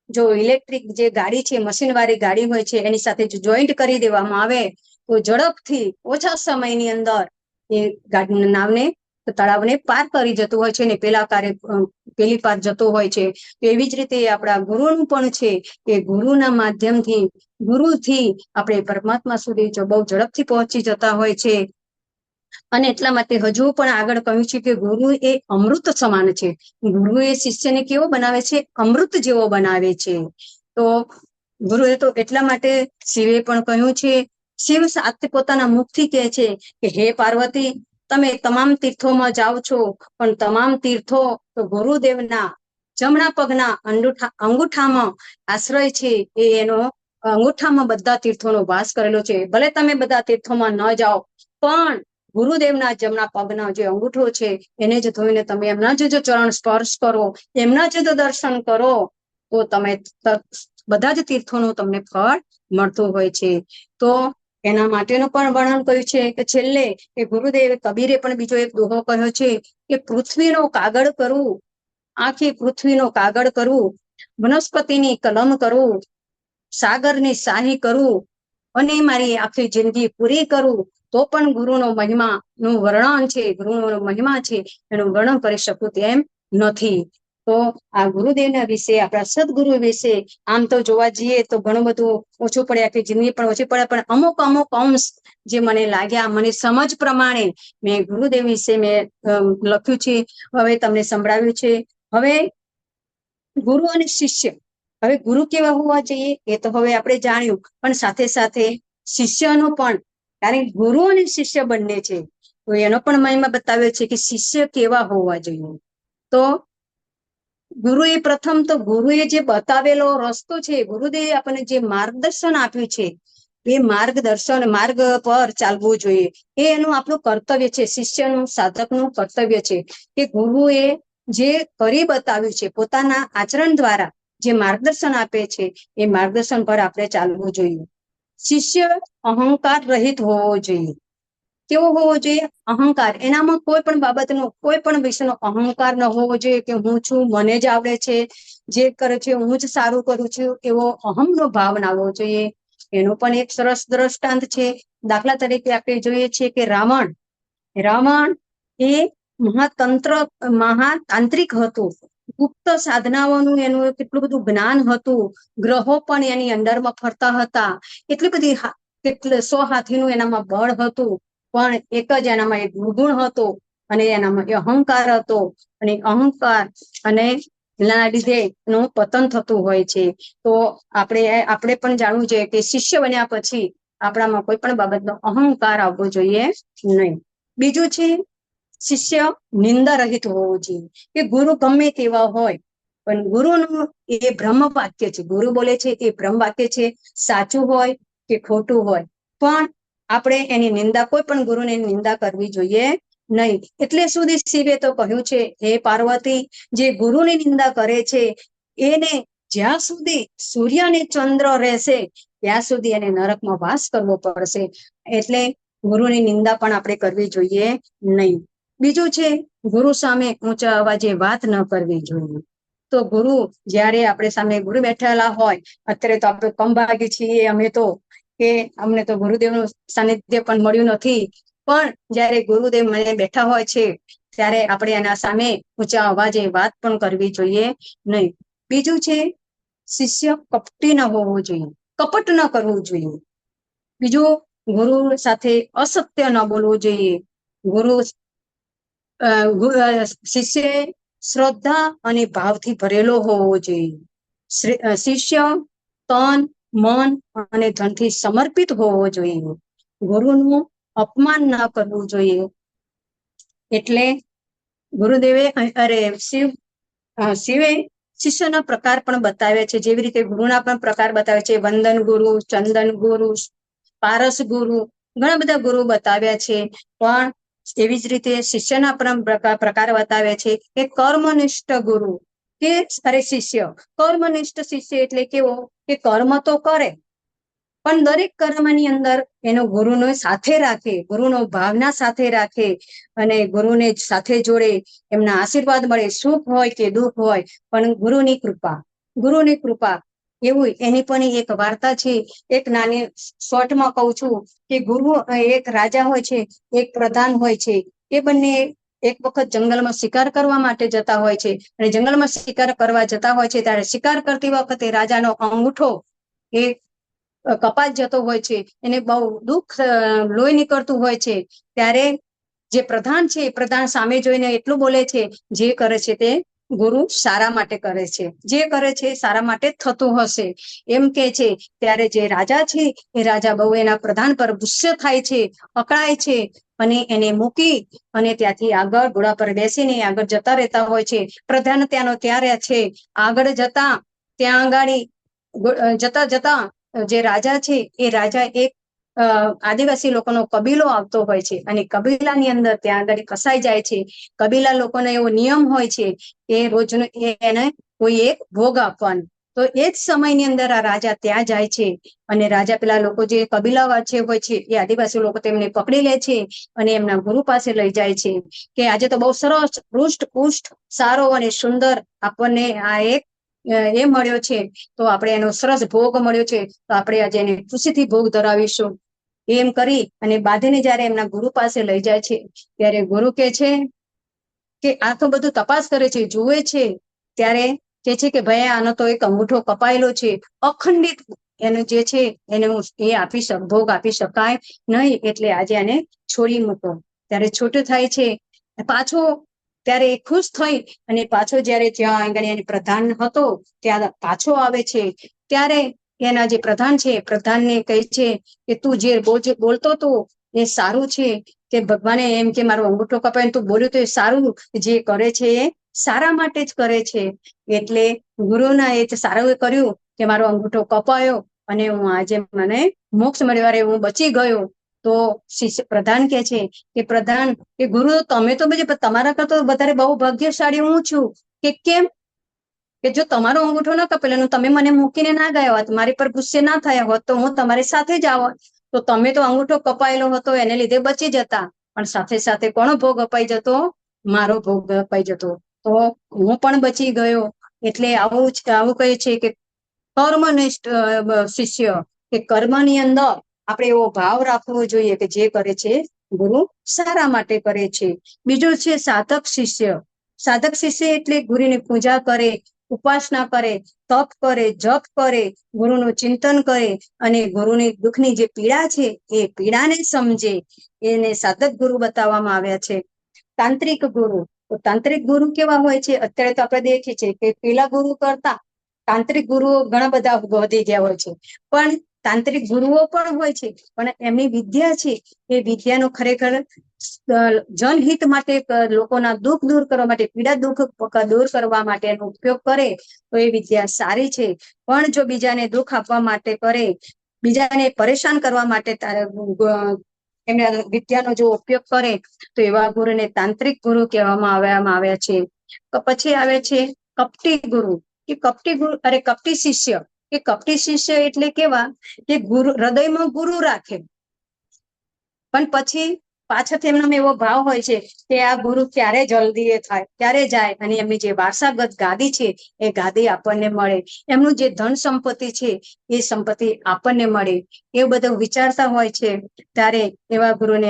જો ઇલેક્ટ્રિક જે ગાડી છે, મશીન વાળી ગાડી હોય છે, એની સાથે જો જોઈન્ટ કરી દેવામાં આવે તો ઝડપથી ઓછા સમયની અંદર એ ગાડીના નાવને તળાવને પાર કરી જતું હોય છે ને પેલી પાર જતો હોય છે. તો એવી જ રીતે આપણા ગુરુનું પણ છે કે ગુરુના માધ્યમથી, ગુરુથી આપણે પરમાત્મા સુધી બહુ ઝડપથી પહોંચી જતા હોય છે. અને એટલા માટે હજુ પણ આગળ કહ્યું છે કે ગુરુ એ અમૃત સમાન છે. ગુરુ એ શિષ્યને કેવો બનાવે છે? અમૃત જેવો બનાવે છે. તો ગુરુએ તો એટલા માટે શિવે પણ કહ્યું છે, શિવ પોતાના મુખથી કહે છે કે હે પાર્વતી, તમે તમામ તીર્થોમાં જાઓ છો, પણ તમામ તીર્થો તો ગુરુદેવના જમણા પગના અંગૂઠામાં આશ્રય છે. એ એનો અંગૂઠામાં બધા તીર્થોનો વાસ કરેલો છે. ભલે તમે બધા તીર્થોમાં ન જાઓ, પણ ગુરુદેવના જમણા પગના જે અંગૂઠો છે એને જ ધોઈને તમે એમના જ ચરણ સ્પર્શ કરો, એમના જ દર્શન કરો, તો તમે બધા જ તીર્થોનું તમને ફળ મળતું હોય છે. તો એના માટેનું પણ વર્ણન કર્યું છે કે છેલ્લે કે ગુરુદેવ કબીરે પણ બીજો એક દોહો કહ્યો છે કે પૃથ્વીનો કાગળ કરવું, આખી પૃથ્વીનો કાગળ કરવું, વનસ્પતિની કલમ કરવું, સાગરની શાહી કરવું, અને મારી આખી જિંદગી પૂરી કરું તો પણ ગુરુનો મહિમાનું વર્ણન છે, ગુરુનો મહિમા છે એનું વર્ણન કરી શકું તેમ નથી. તો આ ગુરુદેવના વિશે, આપણા સદગુરુ વિશે આમ તો જોવા જઈએ તો ઘણું બધું ઓછું પડે, આખી જિંદગી પણ ઓછી પડે, પણ અમુક અમુક અંશ જે મને લાગ્યા, મને સમજ પ્રમાણે મેં ગુરુદેવ વિશે મેં લખ્યું છે, હવે તમને સંભળાવ્યું છે. હવે ગુરુ અને શિષ્ય, હવે ગુરુ કેવા હોવા જોઈએ એ તો હવે આપણે જાણ્યું, પણ સાથે સાથે શિષ્યનો પણ, કારણ કે ગુરુ અને શિષ્ય બંને છે, તો એનો પણ મહિમા બતાવ્યો છે કે શિષ્ય કેવા હોવા જોઈએ. તો ગુરુએ પ્રથમ તો ગુરુએ જે બતાવેલો રસ્તો છે, ગુરુદેવે આપણને જે માર્ગદર્શન આપ્યું છે, એ માર્ગ પર ચાલવું જોઈએ. એ એનું આપણું કર્તવ્ય છે, શિષ્યનું, સાધકનું કર્તવ્ય છે કે ગુરુએ જે કરી બતાવ્યું છે, પોતાના આચરણ દ્વારા જે માર્ગદર્શન આપે છે, એ માર્ગદર્શન પર આપણે ચાલવું જોઈએ. શિષ્ય અહંકાર રહિત હોવો જોઈએ. કેવો હોવો જોઈએ? અહંકાર. એનામાં કોઈ પણ બાબતનો, કોઈ પણ વિષયનો અહંકાર ન હોવો જોઈએ કે હું છું, મને જ આવડે છે, જે કરે છે હું જ સારું કરું છું, એવો અહમનો ભાવ ના આવવો જોઈએ. એનો પણ એક સરસ દ્રષ્ટાંત છે. દાખલા તરીકે આપણે જોઈએ છીએ કે રાવણ એ મહાતાંત્રિક હતું. ગુપ્ત સાધનાઓનું એનું કેટલું બધું જ્ઞાન હતું. ગ્રહો પણ એની અંદરમાં ફરતા હતા. એટલી બધી 100 હાથીનું એનામાં બળ હતું, પણ એક જ એનામાં એક દુર્ગુણ હતો, અને એનામાં અહંકાર હતો. અને અહંકાર અને એના લીધે એનું પતન થતું હોય છે. તો આપણે પણ જાણવું જોઈએ કે શિષ્ય બન્યા પછી આપણામાં કોઈ પણ બાબતનો અહંકાર આવવો જોઈએ નહીં. બીજું છે, શિષ્ય નિંદા રહિત હોવો જોઈએ. કે ગુરુ ગમે તેવા હોય, પણ ગુરુનું એ બ્રહ્મ વાક્ય છે, ગુરુ બોલે છે એ બ્રહ્મ વાક્ય છે, સાચું હોય કે ખોટું હોય, પણ આપણે એની નિંદા, કોઈ પણ ગુરુની નિંદા કરવી જોઈએ નહીં. એટલે સુધી શિવે તો કહ્યું છે, હે પાર્વતી, જે ગુરુની નિંદા કરે છે એને જ્યાં સુધી સૂર્ય અને ચંદ્ર રહેશે ત્યાં સુધી એને નરકમાં વાસ કરવો પડશે. એટલે ગુરુની નિંદા પણ આપણે કરવી જોઈએ નહીં. બીજું છે, ગુરુ સામે ઊંચા અવાજે વાત ન કરવી જોઈએ. તો ગુરુ, જ્યારે આપણે સામે ગુરુ બેઠેલા હોય, અત્યારે તો આપણે કમભાગી છીએ અમે તો, કે અમને તો ગુરુદેવનું સાનિધ્ય પણ મળ્યું નથી, પણ જ્યારે ગુરુદેવ મને બેઠા હોય છે ત્યારે આપણે એના સામે ઊંચા અવાજે વાત પણ કરવી જોઈએ નહીં. બીજું છે, શિષ્ય કપટી ન હોવો જોઈએ, કપટ ન કરવું જોઈએ. બીજું, ગુરુ સાથે અસત્ય ન બોલવું જોઈએ. શિષ્ય શ્રદ્ધા અને ભાવથી ભરેલો હોવો જોઈએ. શિષ્ય તન, મન અને ધનથી સમર્પિત હોવો જોઈએ. ગુરુનું અપમાન ના કરવું જોઈએ. એટલે ગુરુદેવે શિવે શિષ્યના પ્રકાર પણ બતાવ્યા છે. જેવી રીતે ગુરુના પણ પ્રકાર બતાવે છે, વંદન ગુરુ, ચંદન ગુરુ, પારસ ગુરુ, ઘણા બધા ગુરુ બતાવ્યા છે. પણ એવી જ રીતે શિષ્યના પણ પ્રકાર બતાવે છે કે કર્મનિષ્ઠ ગુરુ કે શિષ્ય. કર્મનિષ્ઠ શિષ્ય એટલે કેવો? કે કર્મ તો કરે, પણ દરેક કર્મની અંદર એનો ગુરુનો સાથે રાખે, ગુરુનો ભાવના સાથે રાખે, અને ગુરુને સાથે જોડે, એમના આશીર્વાદ મળે, સુખ હોય કે દુઃખ હોય, પણ ગુરુની કૃપા એવું. એની પણ એક વાર્તા છે, એક નાની શોર્ટમાં કહું છું કે ગુરુ, એક રાજા હોય છે, એક પ્રધાન હોય છે. એ બંને એક વખત જંગલમાં શિકાર કરવા માટે જતા હોય છે, અને જંગલમાં શિકાર કરવા જતા હોય છે ત્યારે શિકાર કરતી વખતે રાજાનો અંગૂઠો એ કપાત જતો હોય છે, એને બહુ દુઃખ, લોહી નીકળતું હોય છે. ત્યારે જે પ્રધાન છે, પ્રધાન સામે જોઈને એટલું બોલે છે, જે કરે છે તે ગુરુ સારા માટે કરે છે, જે કરે છે સારા માટે થતું હશે, એમ કે છે. ત્યારે જે રાજા છે એ રાજા બહુ એના પ્રધાન પર ગુસ્સે થાય છે, અકળાય છે, અને એને મૂકી અને ત્યાંથી આગળ ઘોડા પર બેસીને આગળ જતા રહેતા હોય છે. પ્રધાન ત્યાંનો ત્યાં રહે છે. આગળ જતા જતા જે રાજા છે એ રાજા એક આદિવાસી લોકોનો કબીલો આવતો હોય છે, અને કબીલાની અંદર ત્યાં આગળ ફસાઈ જાય છે. કબીલા લોકોનો એવો નિયમ હોય છે કે રોજનો એને કોઈ એક ભોગ આપવાનો. તો એ જ સમયની અંદર આ રાજા ત્યાં જાય છે, અને રાજા પેલા લોકો જે કબીલા હોય છે એ આદિવાસી લોકો તેમને પકડી લે છે, અને એમના ગુરુ પાસે લઈ જાય છે કે આજે તો બહુ સરસ પુષ્ટ સારો અને સુંદર આપણને આ એક એ મળ્યો છે, તો આપણે એનો સરસ ભોગ મળ્યો છે, તો આપણે આજે એને ખુશીથી ભોગ ધરાવીશું. એમ કરી અને બાંધીને જયારે એમના ગુરુ પાસે લઈ જાય છે, ત્યારે ગુરુ કે છે કે આ તો બધું તપાસ કરે છે, જુએ છે ત્યારે કે છે કે ભાઈ આનો તો એક અંગૂઠો કપાયેલો છે, અખંડિત એનું જે છે એને ભોગ આપી શકાય નહીં, એટલે આજે આને છોડી મૂકો. ત્યારે છૂટું થાય છે પાછો, ત્યારે એ ખુશ થઈ અને પાછો જયારે ત્યાં આગળ એની પ્રધાન હતો ત્યાં પાછો આવે છે. ત્યારે એના જે પ્રધાન છે પ્રધાનને કહે છે કે તું જે બોલતો હતો એ સારું છે, કે ભગવાને એમ કે મારો અંગૂઠો કપાય, તું બોલ્યું તો એ સારું, જે કરે છે એ સારા માટે જ કરે છે. એટલે ગુરુના એ સારું કર્યું કે મારો અંગૂઠો કપાયો અને હું આજે મને મોક્ષ મળ્યો, હું બચી ગયો. તો શિષ્ય પ્રધાન કે છે કે પ્રધાન કે ગુરુ તમે તો તમારા કરતા વધારે બહુ ભાગ્યશાળી હું છું. કે કેમ? કે જો તમારો અંગૂઠો ન કપેલો, તમે મને મૂકીને ના ગયા હોત, મારી પર ગુસ્સે ના થયા હોત, તો હું તમારી સાથે જ આવત. તો તમે તો અંગૂઠો કપાયેલો હતો એને લીધે બચી જતા, પણ સાથે સાથે કોનો ભોગ અપાઈ જતો? મારો ભોગ અપાઈ જતો. તો હું પણ બચી ગયો. એટલે આવું કહે છે કે કર્મનિષ્ઠ શિષ્ય, કે કર્મની અંદર આપણે એવો ભાવ રાખવો જોઈએ કે જે કરે છે ગુરુ સારા માટે કરે છે. બીજું છે સાધક શિષ્ય. સાધક શિષ્ય એટલે ગુરુની પૂજા કરે, ઉપાસના કરે, તપ કરે, જપ કરે, ગુરુનું ચિંતન કરે અને ગુરુની દુઃખની જે પીડા છે એ પીડાને સમજે, એને સાધક ગુરુ બતાવવામાં આવ્યા છે. તાંત્રિક ગુરુ, તો તાંત્રિક ગુરુ કેવા હોય છે? અત્યારે તો આપણે દેખીએ છીએ કે પેલા ગુરુ કરતા તાંત્રિક ગુરુઓ ઘણા બધા વધી ગયા હોય છે, પણ તાંત્રિક ગુરુઓ પણ હોય છે, પણ એમની વિદ્યા છે એ વિદ્યાનો ખરેખર જનહિત માટે, લોકોના દુઃખ દૂર કરવા માટે, પીડા દુઃખ દૂર કરવા માટે એનો ઉપયોગ કરે તો એ વિદ્યા સારી છે. પણ જો બીજાને દુઃખ આપવા માટે કરે, બીજાને પરેશાન કરવા માટે એમના વિદ્યાનો જો ઉપયોગ કરે તો એવા ગુરુને તાંત્રિક ગુરુ કહેવામાં આવ્યા છે. પછી આવે છે કપટી ગુરુ, કે કપટી ગુરુ કપટી શિષ્ય. કે કપટી શિષ્ય એટલે કેવા કે ગુરુ હૃદયમાં ગુરુ રાખે, પણ પછી પાછળથી એમનો એવો ભાવ હોય છે કે આ ગુરુ ક્યારે જલ્દી થાય, ક્યારે જાય અને એમની જે વારસાગત ગાદી છે એ ગાદી આપણને મળે, એમનું જે ધન સંપત્તિ છે એ સંપત્તિ આપણને મળે, એવું બધું વિચારતા હોય છે. ત્યારે એવા ગુરુને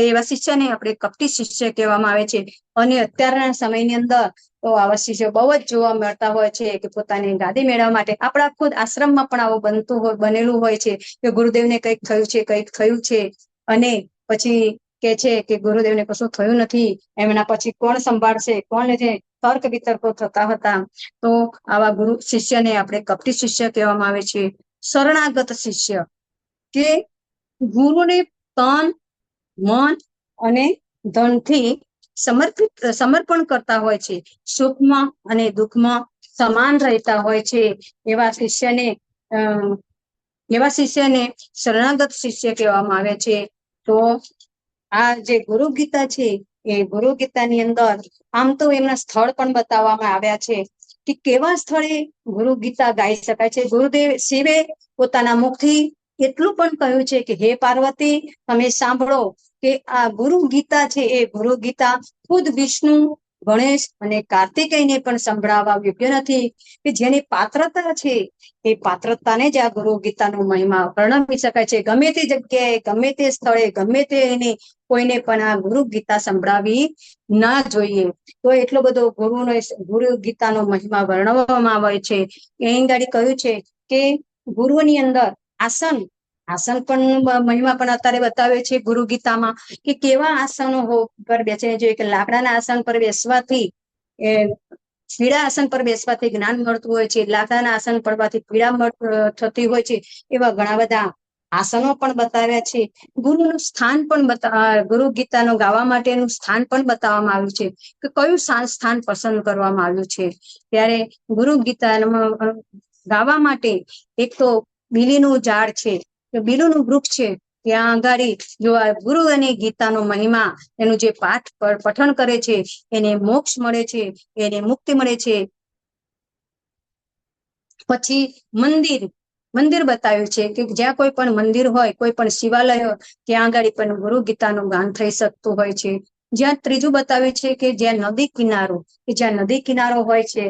એવા શિષ્યને આપણે કપટી શિષ્ય કહેવામાં આવે છે. અને અત્યારના સમયની અંદર તો આવા શિષ્યો બહુ જ જોવા મળતા હોય છે કે પોતાની ગાદી મેળવવા માટે, આપણા ખુદ આશ્રમમાં પણ આવું બનેલું હોય છે કે ગુરુદેવને કંઈક થયું છે અને પછી કે છે કે ગુરુદેવને કશું થયું નથી, એમના પછી કોણ સંભાળશે, કોણ છે, તર્ક વિતર્કો થતા હતા. તો આવા ગુરુ શિષ્યને આપણે કપટી શિષ્ય કહેવામાં આવે છે. શરણાગત શિષ્ય, કે ગુરુને તન, મન અને ધનથી સમર્પણ કરતા હોય છે, સુખમાં અને દુઃખમાં સમાન રહેતા હોય છે. એવા શિષ્યને શરણાગત શિષ્ય કહેવામાં આવે છે. તો આ જે ગુરુ ગીતા છે એ ગુરુ ગીતાની અંદર આમ તો એમના સ્થળ પણ બતાવવામાં આવ્યા છે કે કેવા સ્થળે ગુરુ ગીતા ગાઈ શકાય છે. ગુરુદેવ શિવે પોતાના મુખથી એટલું પણ કહ્યું છે કે હે પાર્વતી, તમે સાંભળો કે આ ગુરુ ગીતા છે એ ગુરુ ગીતા ખુદ વિષ્ણુ, ગણેશ અને કાર્તિકેયને પણ સંભળાવવા યોગ્ય નથી, કે જેની પાત્રતા છે એ પાત્રતાને જ આ ગુરુ ગીતાનો મહિમા વર્ણવી શકાય છે. ગમે તે જગ્યાએ, ગમે તે સ્થળે, ગમે તે કોઈને પણ આ ગુરુ ગીતા સંભળાવી ના જોઈએ. તો એટલો બધો ગુરુ ગીતાનો મહિમા વર્ણવવામાં આવે છે. અહીં ગાડી કહ્યું છે કે ગુરુની અંદર આસન પણ મહિમા પણ અત્યારે બતાવે છે ગુરુ ગીતામાં, કે કેવા આસનો પર બેસીને જોઈએ, કે લાકડાના આસન પર બેસવાથી પીડા આસન પર બેસવાથી જ્ઞાન મળતું હોય છે, લાકડાના આસન પડવાથી પીડા થતી હોય છે. એવા ઘણા બધા આસનો પણ બતાવ્યા છે. ગુરુનું સ્થાન પણ ગુરુ ગીતાનો ગાવા માટેનું સ્થાન પણ બતાવવામાં આવ્યું છે કે કયું સ્થાન પસંદ કરવામાં આવ્યું છે. ત્યારે ગુરુ ગીતામાં ગાવા માટે એક તો બીલીનું ઝાડ છે, બીલીનું વૃક્ષ છે, ત્યાં આગાડી જો આ ગુરુ અને ગીતાનો મહિમા, એનું જે પઠન કરે છે એને મોક્ષ મળે છે, એને મુક્તિ મળે છે. પછી મંદિર બતાવ્યું છે કે જ્યાં કોઈ પણ મંદિર હોય, કોઈ પણ શિવાલય હોય, ત્યાં આગળ પણ ગુરુ ગીતાનું ગાન થઈ શકતું હોય છે. જ્યાં ત્રીજું બતાવ્યું છે કે જ્યાં નદી કિનારો હોય છે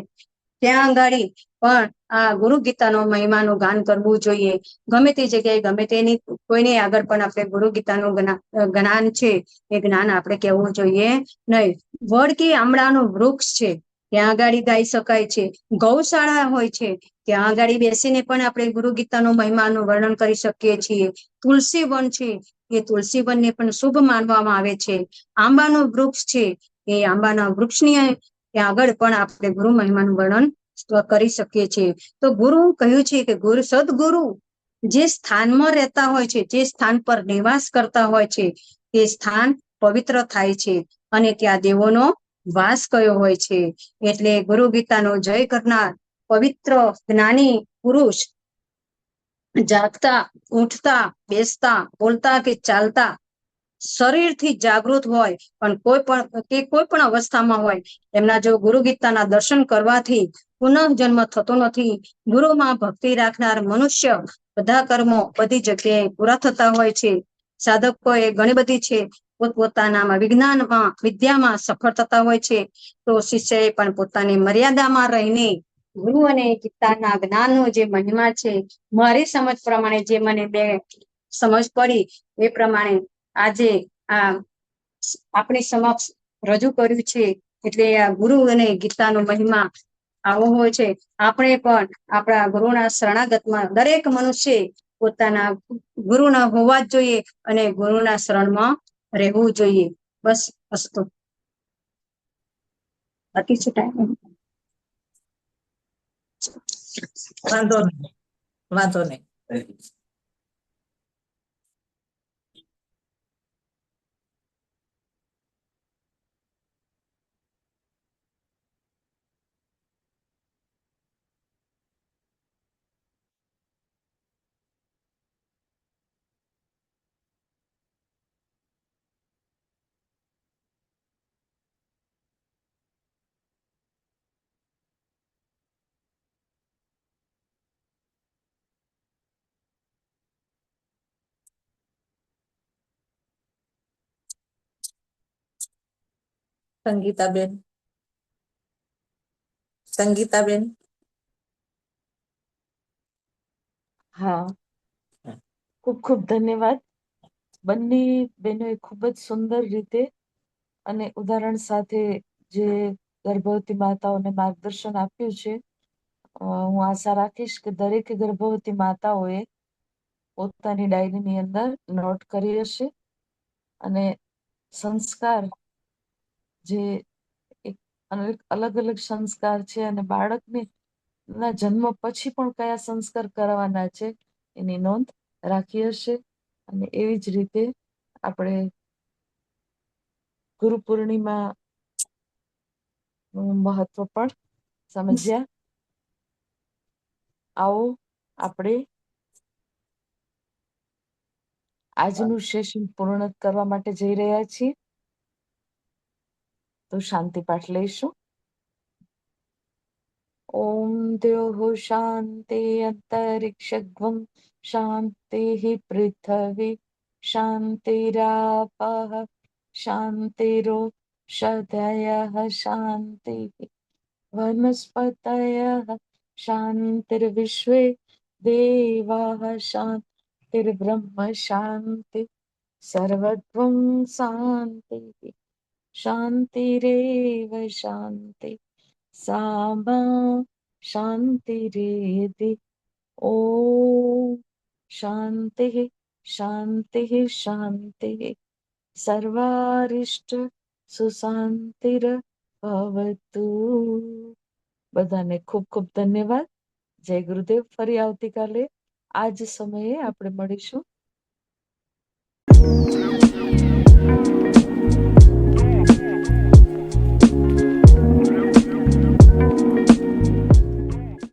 ત્યાં આગળ પણ આ ગુરુ ગીતાનો મહિમાનું ગાન કરવું જોઈએ. ગમે તે જગ્યાએ, ગમે તેની કોઈને આગળ પણ આપણે ગુરુ ગીતાનું જ્ઞાન છે એ જ્ઞાન આપણે કહેવું જોઈએ નહીં. વડ કે આમળાનું વૃક્ષ છે ત્યાં આગળ ગાઈ શકાય છે. ગૌશાળા હોય છે, ત્યાં આગળ બેસીને પણ આપણે ગુરુ ગીતાનો મહિમાનું વર્ણન કરી શકીએ છીએ. તુલસી વન છે, એ તુલસી વનને પણ શુભ માનવામાં આવે છે. આંબાનું વૃક્ષ છે, એ આંબાના વૃક્ષની ત્યાં આગળ પણ આપણે ગુરુ મહિમાનું વર્ણન કરી શકીએ છીએ. તો ગુરુ કહ્યું છે કે ગુરુ સદગુરુ જે સ્થાનમાં રહેતા હોય છે, જે સ્થાન પર નિવાસ કરતા હોય છે, તે સ્થાન પવિત્ર થાય છે અને ત્યાં દેવોનો વાસ કયો હોય છે. એટલે ગુરુ ગીતાનો જય કરનાર પવિત્ર જ્ઞાની પુરુષ જાગતા, ઉઠતા, બેસતા, બોલતા કે ચાલતા શરીરથી જાગૃત હોય પણ કોઈ પણ અવસ્થામાં હોય, એમના જો ગુરુ ગીતાના દર્શન કરવાથી પુનઃ જન્મ થતો નથી. ગુરુમાં ભક્તિ રાખનાર મનુષ્ય બધા કર્મો બધી જગ્યાએ પૂરા થતા હોય છે. સાધકો એ ઘણી બધી છે પોતપોતાનામાં વિદ્યામાં સફળ થતા હોય છે. તો શિષ્યએ પણ પોતાની મર્યાદામાં રહીને ગુરુ અને ગીતાના જ્ઞાનનો જે મહિમા છે, મારી સમજ પ્રમાણે જે મને બે સમજ પડી એ પ્રમાણે આજે આ આપણી સમક્ષ રજૂ કર્યું છે. એટલે આ ગુરુ અને ગીતાનો મહિમા આવો હોય છે. આપણે પણ આપણા ગુરુના શરણાગતમાં દરેક મનુષ્ય પોતાના ગુરુના હોવા જ જોઈએ અને ગુરુના શરણમાં રહેવું જોઈએ. બસ અસ્તુ. બાકી છે ટાઈમ? વાંધો નહીં, વાંધો નહીં. સંગીતાબેન, સંગીતાબેન. હા, ખૂબ ખૂબ ધન્યવાદ. બંને બહેનોએ ખૂબ જ સુંદર રીતે અને ઉદાહરણ સાથે જે ગર્ભવતી માતાઓને માર્ગદર્શન આપ્યું છે. હું આશા રાખીશ કે દરેક ગર્ભવતી માતાઓએ પોતાની ડાયરીની અંદર નોટ કરી હશે અને સંસ્કાર જે એક અલગ અલગ સંસ્કાર છે અને બાળકને ના જન્મ પછી પણ કયા સંસ્કાર કરવાના છે એની નોંધ રાખી હશે. અને એવી જ રીતે આપણે ગુરુ પૂર્ણિમા નું મહત્વ પણ સમજ્યા. આવો આપણે આજનું સેશન પૂર્ણ કરવા માટે જઈ રહ્યા છીએ. તો શાંતિ પાઠ લઈશું. ઓમ દ્યોઃ શાંતિ અંતરિક્ષગ્વમ શાંતિઃ પૃથ્વી શાંતિરાપઃ શાંતિરોષધયઃ શાંતિઃ વનસ્પતયઃ શાંતિર્વિશ્વે દેવાઃ શાંતિર્બ્રહ્મ શાંતિ સર્વત્વં શાંતિઃ શાંતિરેવ શાંતિ સામા શાંતિરેધિ. ઓમ શાંતિઃ શાંતિઃ શાંતિઃ સર્વારિષ્ટ સુશાંતિર ભવતુ. બધાને ખૂબ ખૂબ ધન્યવાદ. જય ગુરુદેવ. ફરી આવતીકાલે આ જ સમયે આપણે મળીશું.